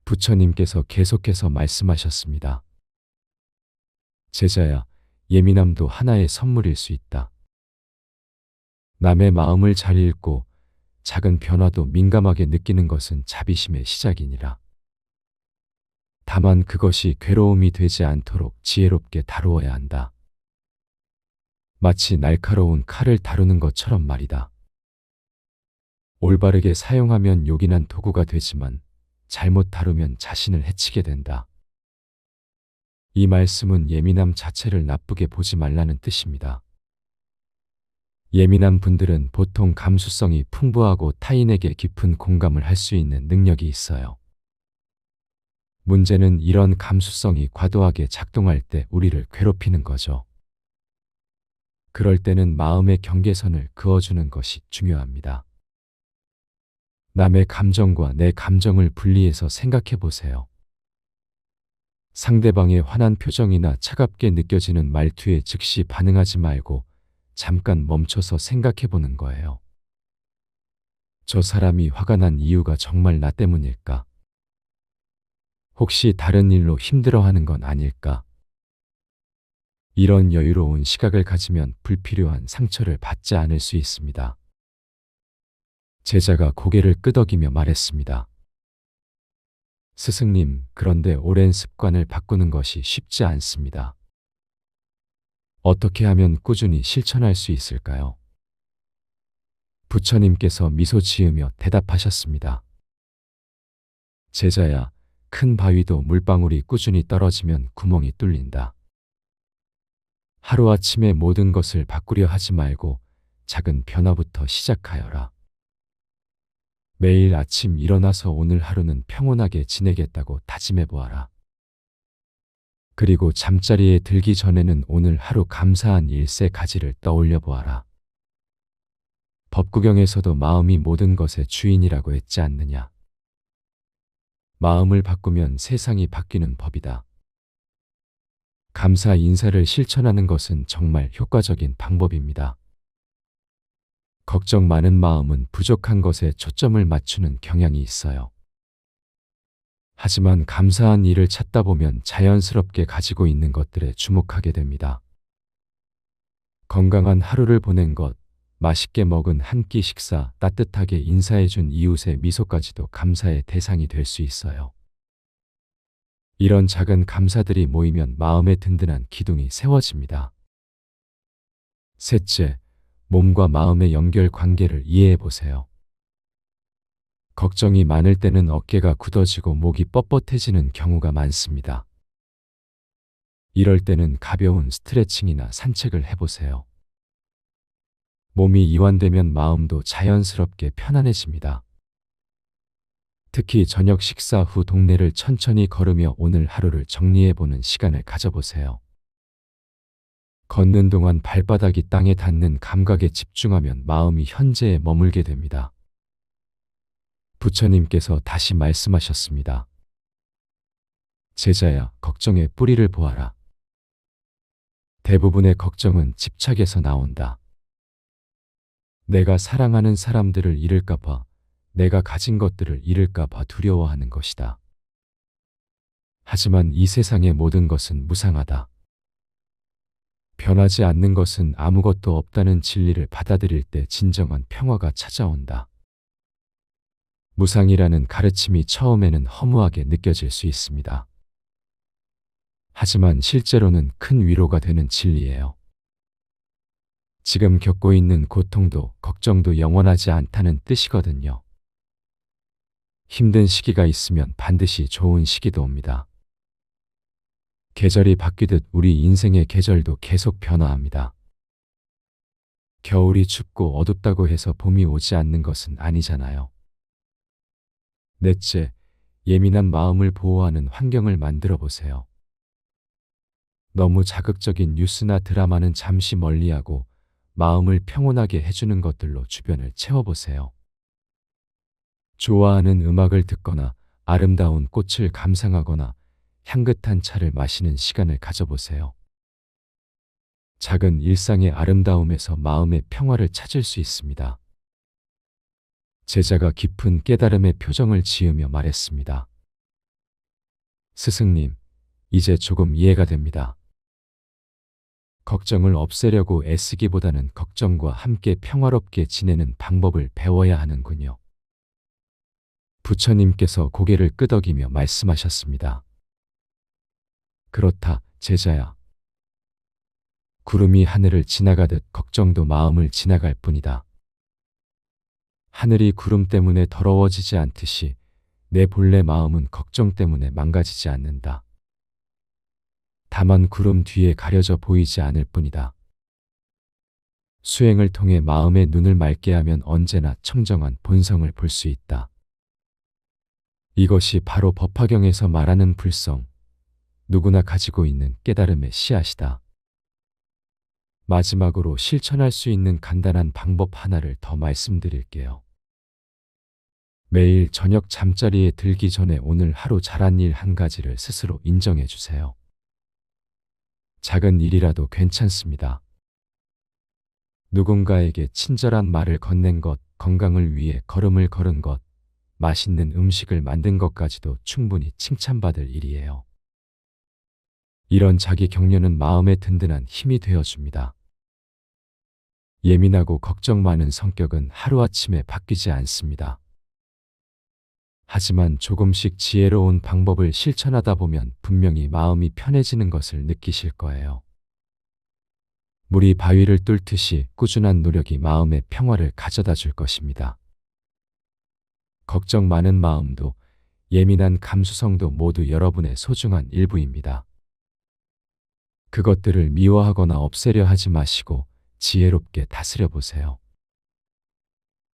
부처님께서 계속해서 말씀하셨습니다. 제자야, 예민함도 하나의 선물일 수 있다. 남의 마음을 잘 읽고 작은 변화도 민감하게 느끼는 것은 자비심의 시작이니라. 다만 그것이 괴로움이 되지 않도록 지혜롭게 다루어야 한다. 마치 날카로운 칼을 다루는 것처럼 말이다. 올바르게 사용하면 요긴한 도구가 되지만 잘못 다루면 자신을 해치게 된다. 이 말씀은 예민함 자체를 나쁘게 보지 말라는 뜻입니다. 예민한 분들은 보통 감수성이 풍부하고 타인에게 깊은 공감을 할 수 있는 능력이 있어요. 문제는 이런 감수성이 과도하게 작동할 때 우리를 괴롭히는 거죠. 그럴 때는 마음의 경계선을 그어주는 것이 중요합니다. 남의 감정과 내 감정을 분리해서 생각해 보세요. 상대방의 화난 표정이나 차갑게 느껴지는 말투에 즉시 반응하지 말고 잠깐 멈춰서 생각해 보는 거예요. 저 사람이 화가 난 이유가 정말 나 때문일까? 혹시 다른 일로 힘들어하는 건 아닐까? 이런 여유로운 시각을 가지면 불필요한 상처를 받지 않을 수 있습니다. 제자가 고개를 끄덕이며 말했습니다. 스승님, 그런데 오랜 습관을 바꾸는 것이 쉽지 않습니다. 어떻게 하면 꾸준히 실천할 수 있을까요? 부처님께서 미소 지으며 대답하셨습니다. 제자야, 큰 바위도 물방울이 꾸준히 떨어지면 구멍이 뚫린다. 하루아침에 모든 것을 바꾸려 하지 말고 작은 변화부터 시작하여라. 매일 아침 일어나서 오늘 하루는 평온하게 지내겠다고 다짐해 보아라. 그리고 잠자리에 들기 전에는 오늘 하루 감사한 일세 가지를 떠올려 보아라. 법구경에서도 마음이 모든 것의 주인이라고 했지 않느냐. 마음을 바꾸면 세상이 바뀌는 법이다. 감사 인사를 실천하는 것은 정말 효과적인 방법입니다. 걱정 많은 마음은 부족한 것에 초점을 맞추는 경향이 있어요. 하지만 감사한 일을 찾다 보면 자연스럽게 가지고 있는 것들에 주목하게 됩니다. 건강한 하루를 보낸 것, 맛있게 먹은 한 끼 식사, 따뜻하게 인사해준 이웃의 미소까지도 감사의 대상이 될 수 있어요. 이런 작은 감사들이 모이면 마음의 든든한 기둥이 세워집니다. 셋째, 몸과 마음의 연결 관계를 이해해 보세요. 걱정이 많을 때는 어깨가 굳어지고 목이 뻣뻣해지는 경우가 많습니다. 이럴 때는 가벼운 스트레칭이나 산책을 해보세요. 몸이 이완되면 마음도 자연스럽게 편안해집니다. 특히 저녁 식사 후 동네를 천천히 걸으며 오늘 하루를 정리해보는 시간을 가져보세요. 걷는 동안 발바닥이 땅에 닿는 감각에 집중하면 마음이 현재에 머물게 됩니다. 부처님께서 다시 말씀하셨습니다. 제자야, 걱정의 뿌리를 보아라. 대부분의 걱정은 집착에서 나온다. 내가 사랑하는 사람들을 잃을까 봐, 내가 가진 것들을 잃을까 봐 두려워하는 것이다. 하지만 이 세상의 모든 것은 무상하다. 변하지 않는 것은 아무것도 없다는 진리를 받아들일 때 진정한 평화가 찾아온다. 무상이라는 가르침이 처음에는 허무하게 느껴질 수 있습니다. 하지만 실제로는 큰 위로가 되는 진리예요. 지금 겪고 있는 고통도 걱정도 영원하지 않다는 뜻이거든요. 힘든 시기가 있으면 반드시 좋은 시기도 옵니다. 계절이 바뀌듯 우리 인생의 계절도 계속 변화합니다. 겨울이 춥고 어둡다고 해서 봄이 오지 않는 것은 아니잖아요. 넷째, 예민한 마음을 보호하는 환경을 만들어 보세요. 너무 자극적인 뉴스나 드라마는 잠시 멀리하고 마음을 평온하게 해주는 것들로 주변을 채워보세요. 좋아하는 음악을 듣거나 아름다운 꽃을 감상하거나 향긋한 차를 마시는 시간을 가져보세요. 작은 일상의 아름다움에서 마음의 평화를 찾을 수 있습니다. 제자가 깊은 깨달음의 표정을 지으며 말했습니다. 스승님, 이제 조금 이해가 됩니다. 걱정을 없애려고 애쓰기보다는 걱정과 함께 평화롭게 지내는 방법을 배워야 하는군요. 부처님께서 고개를 끄덕이며 말씀하셨습니다. 그렇다, 제자야. 구름이 하늘을 지나가듯 걱정도 마음을 지나갈 뿐이다. 하늘이 구름 때문에 더러워지지 않듯이 내 본래 마음은 걱정 때문에 망가지지 않는다. 다만 구름 뒤에 가려져 보이지 않을 뿐이다. 수행을 통해 마음의 눈을 맑게 하면 언제나 청정한 본성을 볼 수 있다. 이것이 바로 법화경에서 말하는 불성, 누구나 가지고 있는 깨달음의 씨앗이다. 마지막으로 실천할 수 있는 간단한 방법 하나를 더 말씀드릴게요. 매일 저녁 잠자리에 들기 전에 오늘 하루 잘한 일 한 가지를 스스로 인정해 주세요. 작은 일이라도 괜찮습니다. 누군가에게 친절한 말을 건넨 것, 건강을 위해 걸음을 걸은 것, 맛있는 음식을 만든 것까지도 충분히 칭찬받을 일이에요. 이런 자기 격려는 마음에 든든한 힘이 되어줍니다. 예민하고 걱정 많은 성격은 하루아침에 바뀌지 않습니다. 하지만 조금씩 지혜로운 방법을 실천하다 보면 분명히 마음이 편해지는 것을 느끼실 거예요. 물이 바위를 뚫듯이 꾸준한 노력이 마음의 평화를 가져다 줄 것입니다. 걱정 많은 마음도 예민한 감수성도 모두 여러분의 소중한 일부입니다. 그것들을 미워하거나 없애려 하지 마시고 지혜롭게 다스려 보세요.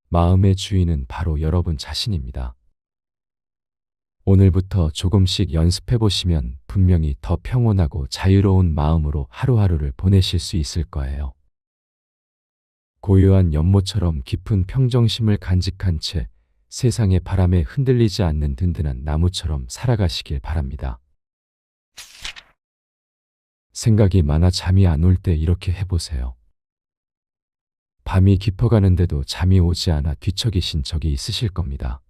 마음의 주인은 바로 여러분 자신입니다. 오늘부터 조금씩 연습해 보시면 분명히 더 평온하고 자유로운 마음으로 하루하루를 보내실 수 있을 거예요. 고요한 연못처럼 깊은 평정심을 간직한 채 세상의 바람에 흔들리지 않는 든든한 나무처럼 살아가시길 바랍니다. 생각이 많아 잠이 안 올 때 이렇게 해보세요. 밤이 깊어가는데도 잠이 오지 않아 뒤척이신 적이 있으실 겁니다.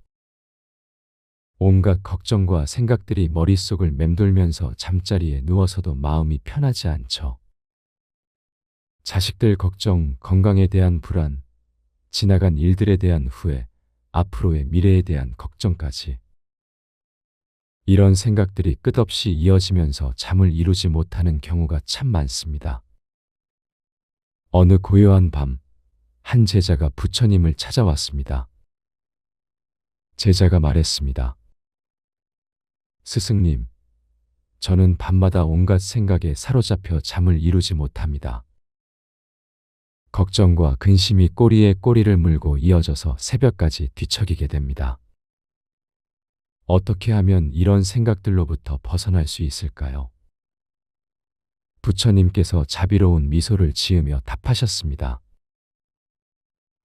온갖 걱정과 생각들이 머릿속을 맴돌면서 잠자리에 누워서도 마음이 편하지 않죠. 자식들 걱정, 건강에 대한 불안, 지나간 일들에 대한 후회, 앞으로의 미래에 대한 걱정까지. 이런 생각들이 끝없이 이어지면서 잠을 이루지 못하는 경우가 참 많습니다. 어느 고요한 밤, 한 제자가 부처님을 찾아왔습니다. 제자가 말했습니다. 스승님, 저는 밤마다 온갖 생각에 사로잡혀 잠을 이루지 못합니다. 걱정과 근심이 꼬리에 꼬리를 물고 이어져서 새벽까지 뒤척이게 됩니다. 어떻게 하면 이런 생각들로부터 벗어날 수 있을까요? 부처님께서 자비로운 미소를 지으며 답하셨습니다.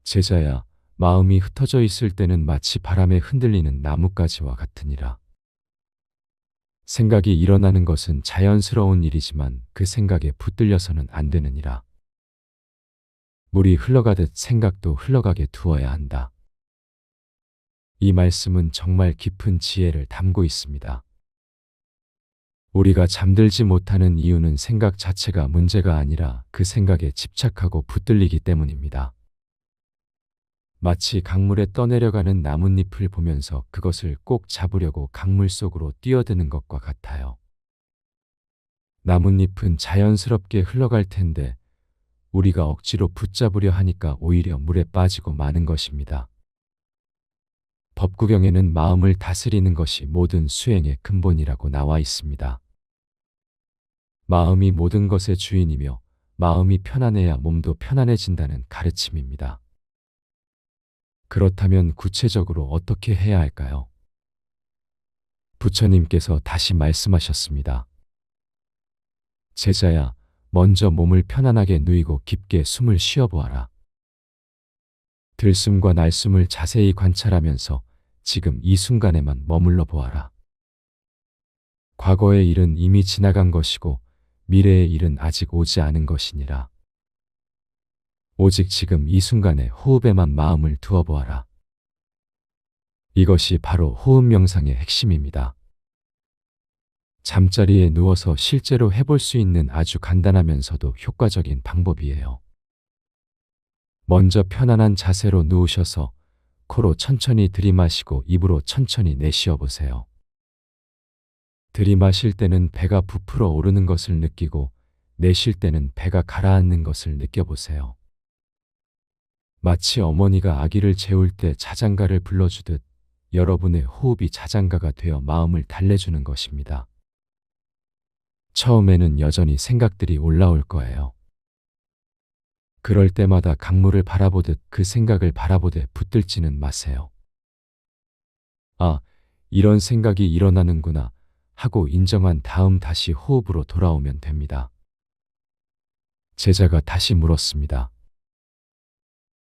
제자야, 마음이 흩어져 있을 때는 마치 바람에 흔들리는 나뭇가지와 같으니라. 생각이 일어나는 것은 자연스러운 일이지만 그 생각에 붙들려서는 안 되느니라. 물이 흘러가듯 생각도 흘러가게 두어야 한다. 이 말씀은 정말 깊은 지혜를 담고 있습니다. 우리가 잠들지 못하는 이유는 생각 자체가 문제가 아니라 그 생각에 집착하고 붙들리기 때문입니다. 마치 강물에 떠내려가는 나뭇잎을 보면서 그것을 꼭 잡으려고 강물 속으로 뛰어드는 것과 같아요. 나뭇잎은 자연스럽게 흘러갈 텐데 우리가 억지로 붙잡으려 하니까 오히려 물에 빠지고 마는 것입니다. 법구경에는 마음을 다스리는 것이 모든 수행의 근본이라고 나와 있습니다. 마음이 모든 것의 주인이며 마음이 편안해야 몸도 편안해진다는 가르침입니다. 그렇다면 구체적으로 어떻게 해야 할까요? 부처님께서 다시 말씀하셨습니다. 제자야, 먼저 몸을 편안하게 누이고 깊게 숨을 쉬어보아라. 들숨과 날숨을 자세히 관찰하면서 지금 이 순간에만 머물러 보아라. 과거의 일은 이미 지나간 것이고 미래의 일은 아직 오지 않은 것이니라. 오직 지금 이 순간에 호흡에만 마음을 두어 보아라. 이것이 바로 호흡 명상의 핵심입니다. 잠자리에 누워서 실제로 해볼 수 있는 아주 간단하면서도 효과적인 방법이에요. 먼저 편안한 자세로 누우셔서 코로 천천히 들이마시고 입으로 천천히 내쉬어 보세요. 들이마실 때는 배가 부풀어 오르는 것을 느끼고 내쉴 때는 배가 가라앉는 것을 느껴보세요. 마치 어머니가 아기를 재울 때 자장가를 불러주듯 여러분의 호흡이 자장가가 되어 마음을 달래주는 것입니다. 처음에는 여전히 생각들이 올라올 거예요. 그럴 때마다 강물을 바라보듯 그 생각을 바라보되 붙들지는 마세요. 아, 이런 생각이 일어나는구나 하고 인정한 다음 다시 호흡으로 돌아오면 됩니다. 제자가 다시 물었습니다.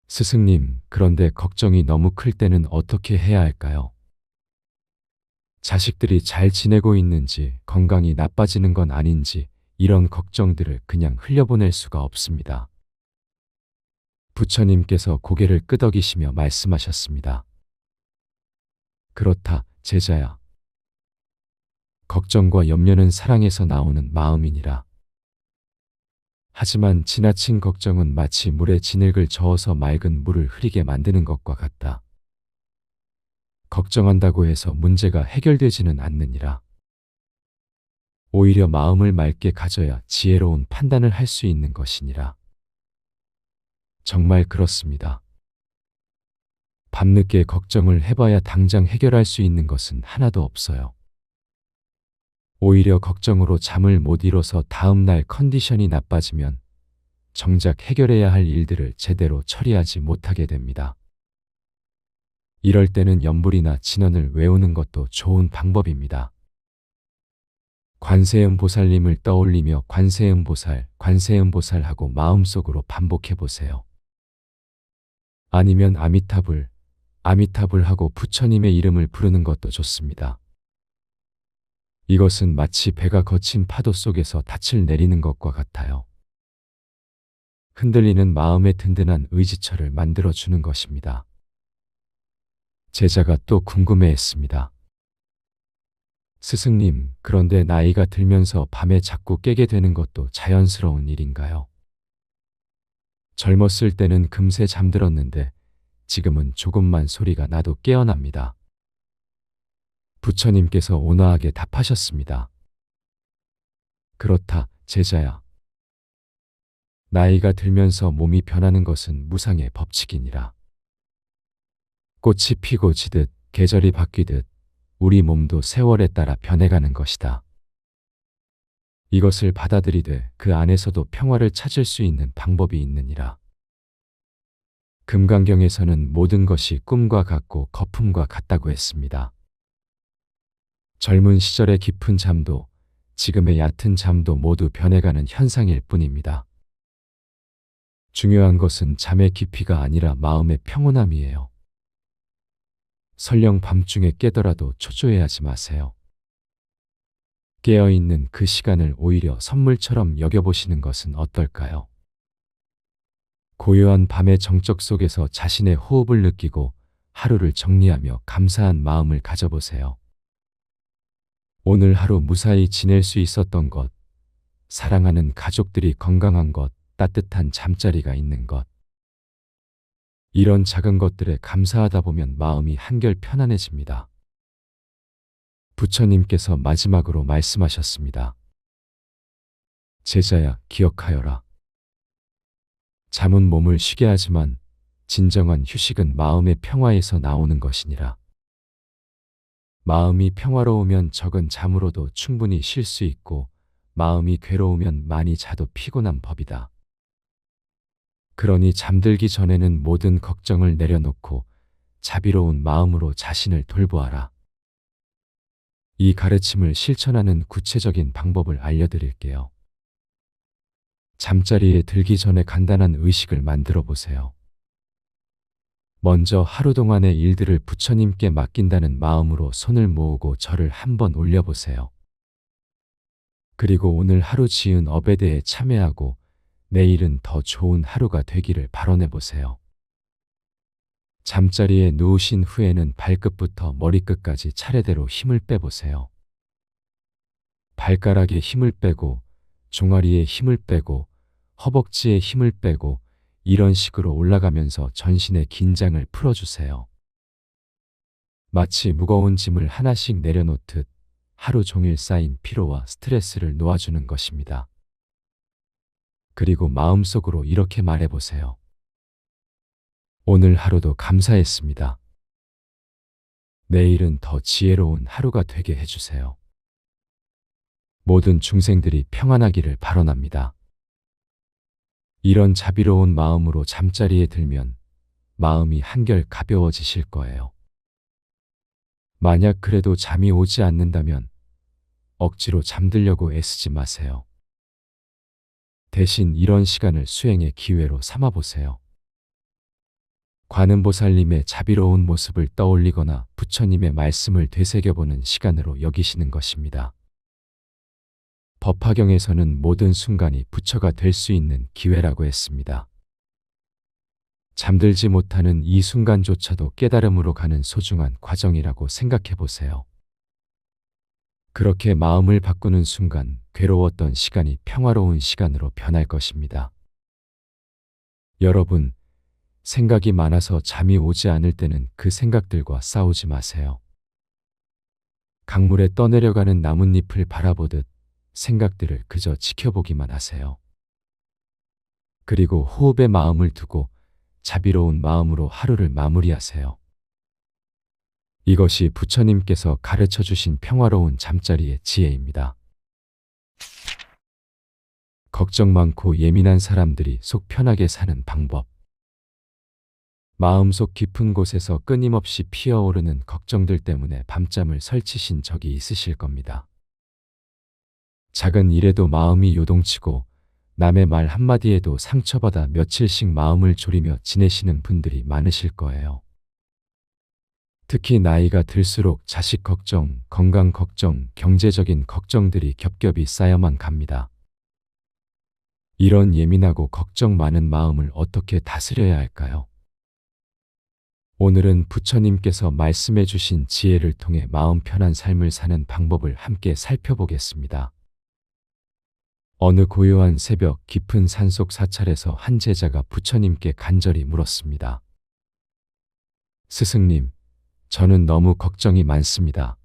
스승님, 그런데 걱정이 너무 클 때는 어떻게 해야 할까요? 자식들이 잘 지내고 있는지, 건강이 나빠지는 건 아닌지 이런 걱정들을 그냥 흘려보낼 수가 없습니다. 부처님께서 고개를 끄덕이시며 말씀하셨습니다. 그렇다, 제자야. 걱정과 염려는 사랑에서 나오는 마음이니라. 하지만 지나친 걱정은 마치 물에 진흙을 저어서 맑은 물을 흐리게 만드는 것과 같다. 걱정한다고 해서 문제가 해결되지는 않느니라. 오히려 마음을 맑게 가져야 지혜로운 판단을 할 수 있는 것이니라. 정말 그렇습니다. 밤늦게 걱정을 해봐야 당장 해결할 수 있는 것은 하나도 없어요. 오히려 걱정으로 잠을 못 이뤄서 다음날 컨디션이 나빠지면 정작 해결해야 할 일들을 제대로 처리하지 못하게 됩니다. 이럴 때는 염불이나 진언을 외우는 것도 좋은 방법입니다. 관세음보살님을 떠올리며 관세음보살, 관세음보살 하고 마음속으로 반복해 보세요. 아니면 아미타불, 아미타불 하고 부처님의 이름을 부르는 것도 좋습니다. 이것은 마치 배가 거친 파도 속에서 닻을 내리는 것과 같아요. 흔들리는 마음의 든든한 의지처를 만들어주는 것입니다. 제자가 또 궁금해했습니다. 스승님, 그런데 나이가 들면서 밤에 자꾸 깨게 되는 것도 자연스러운 일인가요? 젊었을 때는 금세 잠들었는데 지금은 조금만 소리가 나도 깨어납니다. 부처님께서 온화하게 답하셨습니다. 그렇다, 제자야. 나이가 들면서 몸이 변하는 것은 무상의 법칙이니라. 꽃이 피고 지듯 계절이 바뀌듯 우리 몸도 세월에 따라 변해가는 것이다. 이것을 받아들이되 그 안에서도 평화를 찾을 수 있는 방법이 있느니라. 금강경에서는 모든 것이 꿈과 같고 거품과 같다고 했습니다. 젊은 시절의 깊은 잠도 지금의 얕은 잠도 모두 변해가는 현상일 뿐입니다. 중요한 것은 잠의 깊이가 아니라 마음의 평온함이에요. 설령 밤중에 깨더라도 초조해하지 마세요. 깨어있는 그 시간을 오히려 선물처럼 여겨보시는 것은 어떨까요? 고요한 밤의 정적 속에서 자신의 호흡을 느끼고 하루를 정리하며 감사한 마음을 가져보세요. 오늘 하루 무사히 지낼 수 있었던 것, 사랑하는 가족들이 건강한 것, 따뜻한 잠자리가 있는 것. 이런 작은 것들에 감사하다 보면 마음이 한결 편안해집니다. 부처님께서 마지막으로 말씀하셨습니다. 제자야, 기억하여라. 잠은 몸을 쉬게 하지만 진정한 휴식은 마음의 평화에서 나오는 것이니라. 마음이 평화로우면 적은 잠으로도 충분히 쉴 수 있고 마음이 괴로우면 많이 자도 피곤한 법이다. 그러니 잠들기 전에는 모든 걱정을 내려놓고 자비로운 마음으로 자신을 돌보아라. 이 가르침을 실천하는 구체적인 방법을 알려드릴게요. 잠자리에 들기 전에 간단한 의식을 만들어 보세요. 먼저 하루 동안의 일들을 부처님께 맡긴다는 마음으로 손을 모으고 절을 한번 올려보세요. 그리고 오늘 하루 지은 업에 대해 참회하고 내일은 더 좋은 하루가 되기를 발언해 보세요. 잠자리에 누우신 후에는 발끝부터 머리끝까지 차례대로 힘을 빼보세요. 발가락에 힘을 빼고 종아리에 힘을 빼고 허벅지에 힘을 빼고 이런 식으로 올라가면서 전신의 긴장을 풀어주세요. 마치 무거운 짐을 하나씩 내려놓듯 하루 종일 쌓인 피로와 스트레스를 놓아주는 것입니다. 그리고 마음속으로 이렇게 말해보세요. 오늘 하루도 감사했습니다. 내일은 더 지혜로운 하루가 되게 해주세요. 모든 중생들이 평안하기를 발언합니다. 이런 자비로운 마음으로 잠자리에 들면 마음이 한결 가벼워지실 거예요. 만약 그래도 잠이 오지 않는다면 억지로 잠들려고 애쓰지 마세요. 대신 이런 시간을 수행의 기회로 삼아보세요. 관음보살님의 자비로운 모습을 떠올리거나 부처님의 말씀을 되새겨보는 시간으로 여기시는 것입니다. 법화경에서는 모든 순간이 부처가 될 수 있는 기회라고 했습니다. 잠들지 못하는 이 순간조차도 깨달음으로 가는 소중한 과정이라고 생각해 보세요. 그렇게 마음을 바꾸는 순간 괴로웠던 시간이 평화로운 시간으로 변할 것입니다. 여러분, 생각이 많아서 잠이 오지 않을 때는 그 생각들과 싸우지 마세요. 강물에 떠내려가는 나뭇잎을 바라보듯 생각들을 그저 지켜보기만 하세요. 그리고 호흡에 마음을 두고 자비로운 마음으로 하루를 마무리하세요. 이것이 부처님께서 가르쳐 주신 평화로운 잠자리의 지혜입니다. 걱정 많고 예민한 사람들이 속 편하게 사는 방법. 마음속 깊은 곳에서 끊임없이 피어오르는 걱정들 때문에 밤잠을 설치신 적이 있으실 겁니다. 작은 일에도 마음이 요동치고 남의 말 한마디에도 상처받아 며칠씩 마음을 졸이며 지내시는 분들이 많으실 거예요. 특히 나이가 들수록 자식 걱정, 건강 걱정, 경제적인 걱정들이 겹겹이 쌓여만 갑니다. 이런 예민하고 걱정 많은 마음을 어떻게 다스려야 할까요? 오늘은 부처님께서 말씀해 주신 지혜를 통해 마음 편한 삶을 사는 방법을 함께 살펴보겠습니다. 어느 고요한 새벽 깊은 산속 사찰에서 한 제자가 부처님께 간절히 물었습니다. 스승님, 저는 너무 걱정이 많습니다.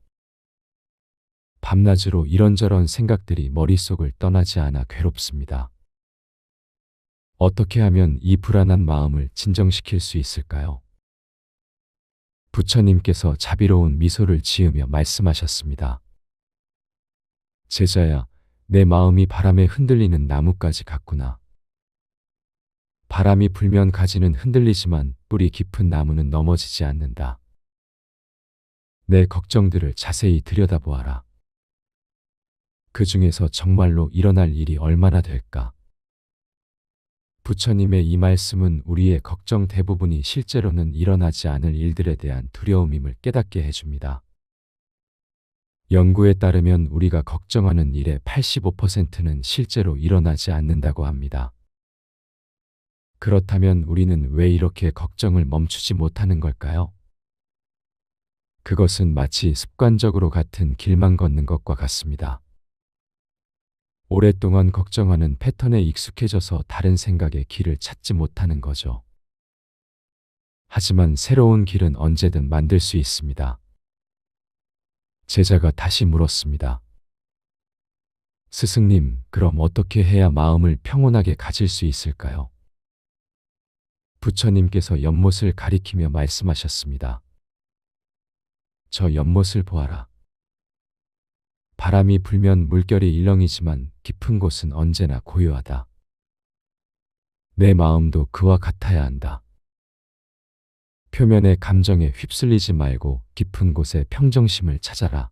밤낮으로 이런저런 생각들이 머릿속을 떠나지 않아 괴롭습니다. 어떻게 하면 이 불안한 마음을 진정시킬 수 있을까요? 부처님께서 자비로운 미소를 지으며 말씀하셨습니다. 제자야, 내 마음이 바람에 흔들리는 나뭇가지 같구나. 바람이 불면 가지는 흔들리지만 뿌리 깊은 나무는 넘어지지 않는다. 내 걱정들을 자세히 들여다보아라. 그 중에서 정말로 일어날 일이 얼마나 될까? 부처님의 이 말씀은 우리의 걱정 대부분이 실제로는 일어나지 않을 일들에 대한 두려움임을 깨닫게 해줍니다. 연구에 따르면 우리가 걱정하는 일의 85%는 실제로 일어나지 않는다고 합니다. 그렇다면 우리는 왜 이렇게 걱정을 멈추지 못하는 걸까요? 그것은 마치 습관적으로 같은 길만 걷는 것과 같습니다. 오랫동안 걱정하는 패턴에 익숙해져서 다른 생각의 길을 찾지 못하는 거죠. 하지만 새로운 길은 언제든 만들 수 있습니다. 제자가 다시 물었습니다. 스승님, 그럼 어떻게 해야 마음을 평온하게 가질 수 있을까요? 부처님께서 연못을 가리키며 말씀하셨습니다. 저 연못을 보아라. 바람이 불면 물결이 일렁이지만 깊은 곳은 언제나 고요하다. 내 마음도 그와 같아야 한다. 표면의 감정에 휩쓸리지 말고 깊은 곳에 평정심을 찾아라.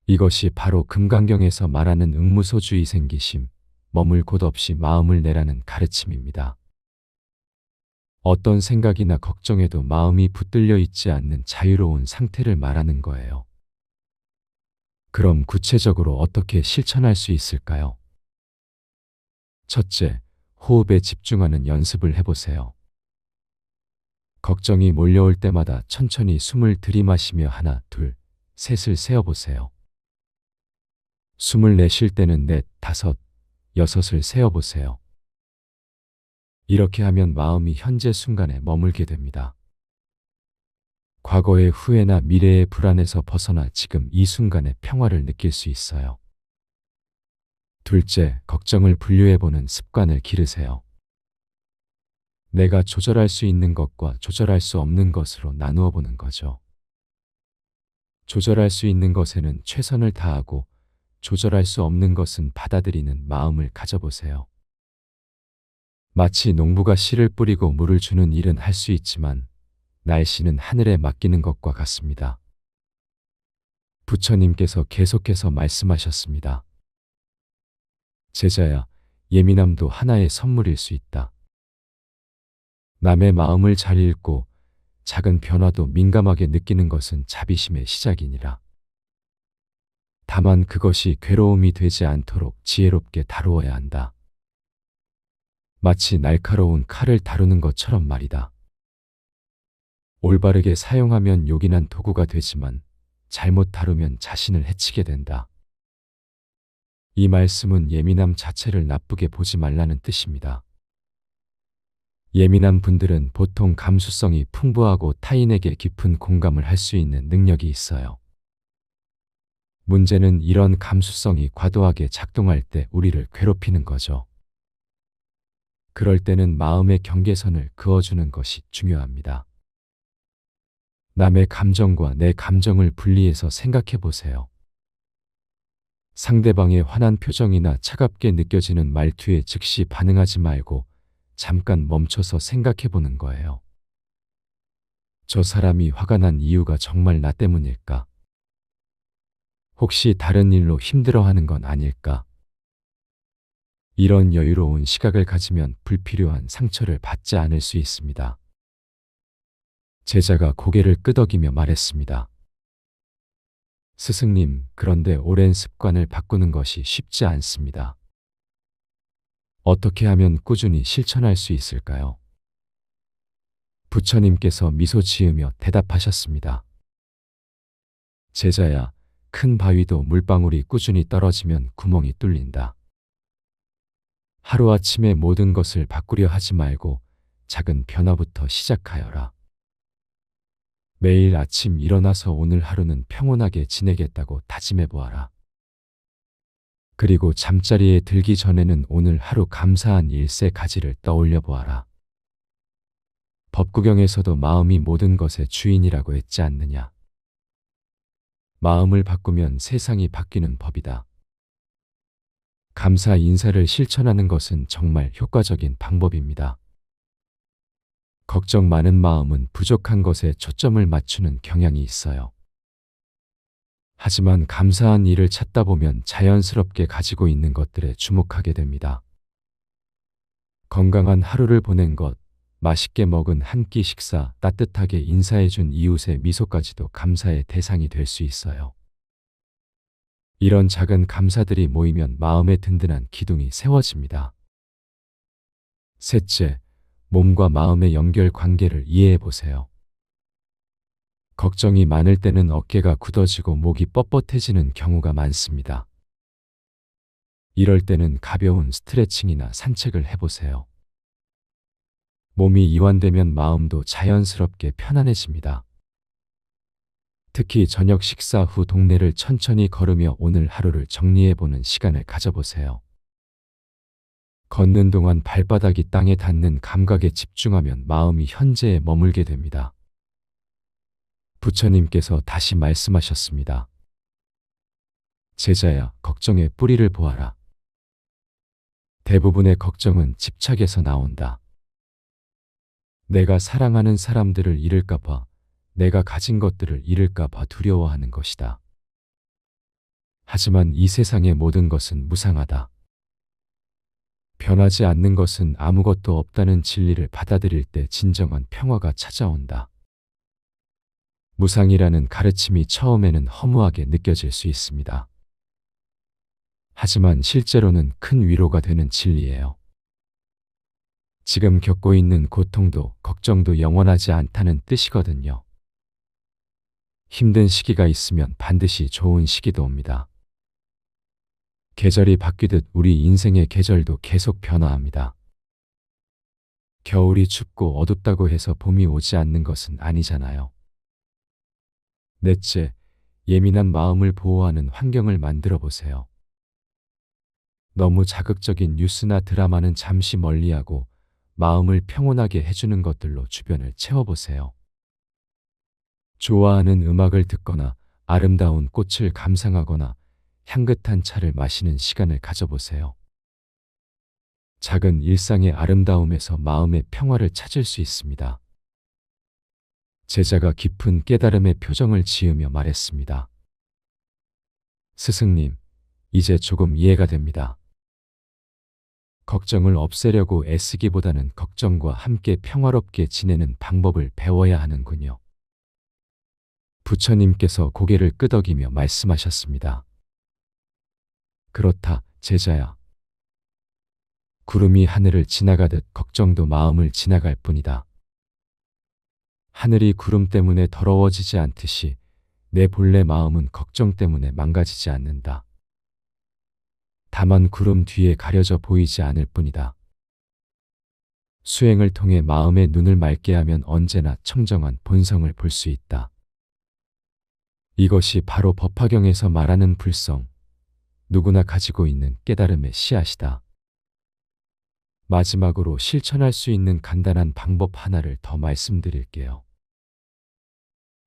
이것이 바로 금강경에서 말하는 응무소주의 생기심, 머물 곳 없이 마음을 내라는 가르침입니다. 어떤 생각이나 걱정에도 마음이 붙들려 있지 않는 자유로운 상태를 말하는 거예요. 그럼 구체적으로 어떻게 실천할 수 있을까요? 첫째, 호흡에 집중하는 연습을 해보세요. 걱정이 몰려올 때마다 천천히 숨을 들이마시며 하나, 둘, 셋을 세어보세요. 숨을 내쉴 때는 넷, 다섯, 여섯을 세어보세요. 이렇게 하면 마음이 현재 순간에 머물게 됩니다. 과거의 후회나 미래의 불안에서 벗어나 지금 이 순간의 평화를 느낄 수 있어요. 둘째, 걱정을 분류해보는 습관을 기르세요. 내가 조절할 수 있는 것과 조절할 수 없는 것으로 나누어 보는 거죠. 조절할 수 있는 것에는 최선을 다하고 조절할 수 없는 것은 받아들이는 마음을 가져보세요. 마치 농부가 씨를 뿌리고 물을 주는 일은 할 수 있지만 날씨는 하늘에 맡기는 것과 같습니다. 부처님께서 계속해서 말씀하셨습니다. 제자야, 예민함도 하나의 선물일 수 있다. 남의 마음을 잘 읽고 작은 변화도 민감하게 느끼는 것은 자비심의 시작이니라. 다만 그것이 괴로움이 되지 않도록 지혜롭게 다루어야 한다. 마치 날카로운 칼을 다루는 것처럼 말이다. 올바르게 사용하면 요긴한 도구가 되지만 잘못 다루면 자신을 해치게 된다. 이 말씀은 예민함 자체를 나쁘게 보지 말라는 뜻입니다. 예민한 분들은 보통 감수성이 풍부하고 타인에게 깊은 공감을 할 수 있는 능력이 있어요. 문제는 이런 감수성이 과도하게 작동할 때 우리를 괴롭히는 거죠. 그럴 때는 마음의 경계선을 그어주는 것이 중요합니다. 남의 감정과 내 감정을 분리해서 생각해 보세요. 상대방의 화난 표정이나 차갑게 느껴지는 말투에 즉시 반응하지 말고 잠깐 멈춰서 생각해 보는 거예요. 저 사람이 화가 난 이유가 정말 나 때문일까? 혹시 다른 일로 힘들어하는 건 아닐까? 이런 여유로운 시각을 가지면 불필요한 상처를 받지 않을 수 있습니다. 제자가 고개를 끄덕이며 말했습니다. 스승님, 그런데 오랜 습관을 바꾸는 것이 쉽지 않습니다. 어떻게 하면 꾸준히 실천할 수 있을까요? 부처님께서 미소 지으며 대답하셨습니다. 제자야, 큰 바위도 물방울이 꾸준히 떨어지면 구멍이 뚫린다. 하루아침에 모든 것을 바꾸려 하지 말고 작은 변화부터 시작하여라. 매일 아침 일어나서 오늘 하루는 평온하게 지내겠다고 다짐해 보아라. 그리고 잠자리에 들기 전에는 오늘 하루 감사한 일세 가지를 떠올려 보아라. 법구경에서도 마음이 모든 것의 주인이라고 했지 않느냐. 마음을 바꾸면 세상이 바뀌는 법이다. 감사 인사를 실천하는 것은 정말 효과적인 방법입니다. 걱정 많은 마음은 부족한 것에 초점을 맞추는 경향이 있어요. 하지만 감사한 일을 찾다 보면 자연스럽게 가지고 있는 것들에 주목하게 됩니다. 건강한 하루를 보낸 것, 맛있게 먹은 한 끼 식사, 따뜻하게 인사해준 이웃의 미소까지도 감사의 대상이 될 수 있어요. 이런 작은 감사들이 모이면 마음의 든든한 기둥이 세워집니다. 셋째, 몸과 마음의 연결 관계를 이해해 보세요. 걱정이 많을 때는 어깨가 굳어지고 목이 뻣뻣해지는 경우가 많습니다. 이럴 때는 가벼운 스트레칭이나 산책을 해보세요. 몸이 이완되면 마음도 자연스럽게 편안해집니다. 특히 저녁 식사 후 동네를 천천히 걸으며 오늘 하루를 정리해보는 시간을 가져보세요. 걷는 동안 발바닥이 땅에 닿는 감각에 집중하면 마음이 현재에 머물게 됩니다. 부처님께서 다시 말씀하셨습니다. 제자야, 걱정의 뿌리를 보아라. 대부분의 걱정은 집착에서 나온다. 내가 사랑하는 사람들을 잃을까 봐, 내가 가진 것들을 잃을까 봐 두려워하는 것이다. 하지만 이 세상의 모든 것은 무상하다. 변하지 않는 것은 아무것도 없다는 진리를 받아들일 때 진정한 평화가 찾아온다. 무상이라는 가르침이 처음에는 허무하게 느껴질 수 있습니다. 하지만 실제로는 큰 위로가 되는 진리예요. 지금 겪고 있는 고통도 걱정도 영원하지 않다는 뜻이거든요. 힘든 시기가 있으면 반드시 좋은 시기도 옵니다. 계절이 바뀌듯 우리 인생의 계절도 계속 변화합니다. 겨울이 춥고 어둡다고 해서 봄이 오지 않는 것은 아니잖아요. 넷째, 예민한 마음을 보호하는 환경을 만들어 보세요. 너무 자극적인 뉴스나 드라마는 잠시 멀리하고 마음을 평온하게 해주는 것들로 주변을 채워보세요. 좋아하는 음악을 듣거나 아름다운 꽃을 감상하거나 향긋한 차를 마시는 시간을 가져보세요. 작은 일상의 아름다움에서 마음의 평화를 찾을 수 있습니다. 제자가 깊은 깨달음의 표정을 지으며 말했습니다. 스승님, 이제 조금 이해가 됩니다. 걱정을 없애려고 애쓰기보다는 걱정과 함께 평화롭게 지내는 방법을 배워야 하는군요. 부처님께서 고개를 끄덕이며 말씀하셨습니다. 그렇다, 제자야. 구름이 하늘을 지나가듯 걱정도 마음을 지나갈 뿐이다. 하늘이 구름 때문에 더러워지지 않듯이 내 본래 마음은 걱정 때문에 망가지지 않는다. 다만 구름 뒤에 가려져 보이지 않을 뿐이다. 수행을 통해 마음의 눈을 맑게 하면 언제나 청정한 본성을 볼 수 있다. 이것이 바로 법화경에서 말하는 불성, 누구나 가지고 있는 깨달음의 씨앗이다. 마지막으로 실천할 수 있는 간단한 방법 하나를 더 말씀드릴게요.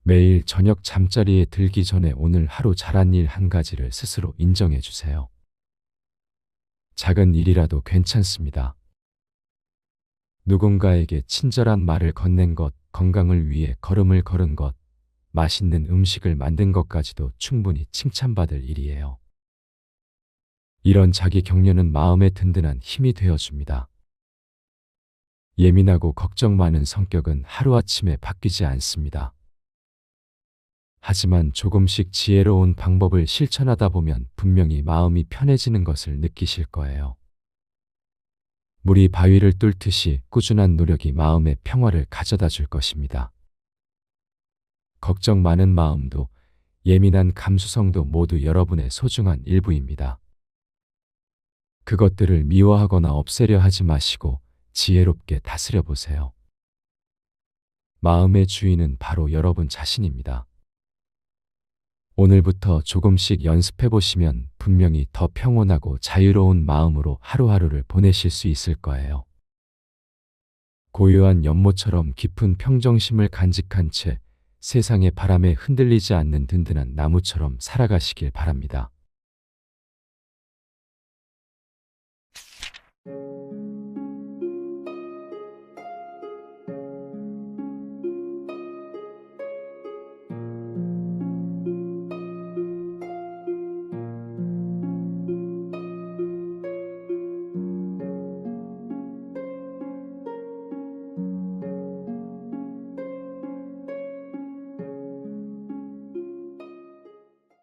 매일 저녁 잠자리에 들기 전에 오늘 하루 잘한 일 한 가지를 스스로 인정해 주세요. 작은 일이라도 괜찮습니다. 누군가에게 친절한 말을 건넨 것, 건강을 위해 걸음을 걸은 것, 맛있는 음식을 만든 것까지도 충분히 칭찬받을 일이에요. 이런 자기 격려는 마음에 든든한 힘이 되어줍니다. 예민하고 걱정 많은 성격은 하루아침에 바뀌지 않습니다. 하지만 조금씩 지혜로운 방법을 실천하다 보면 분명히 마음이 편해지는 것을 느끼실 거예요. 물이 바위를 뚫듯이 꾸준한 노력이 마음의 평화를 가져다 줄 것입니다. 걱정 많은 마음도 예민한 감수성도 모두 여러분의 소중한 일부입니다. 그것들을 미워하거나 없애려 하지 마시고 지혜롭게 다스려 보세요. 마음의 주인은 바로 여러분 자신입니다. 오늘부터 조금씩 연습해 보시면 분명히 더 평온하고 자유로운 마음으로 하루하루를 보내실 수 있을 거예요. 고요한 연못처럼 깊은 평정심을 간직한 채 세상의 바람에 흔들리지 않는 든든한 나무처럼 살아가시길 바랍니다.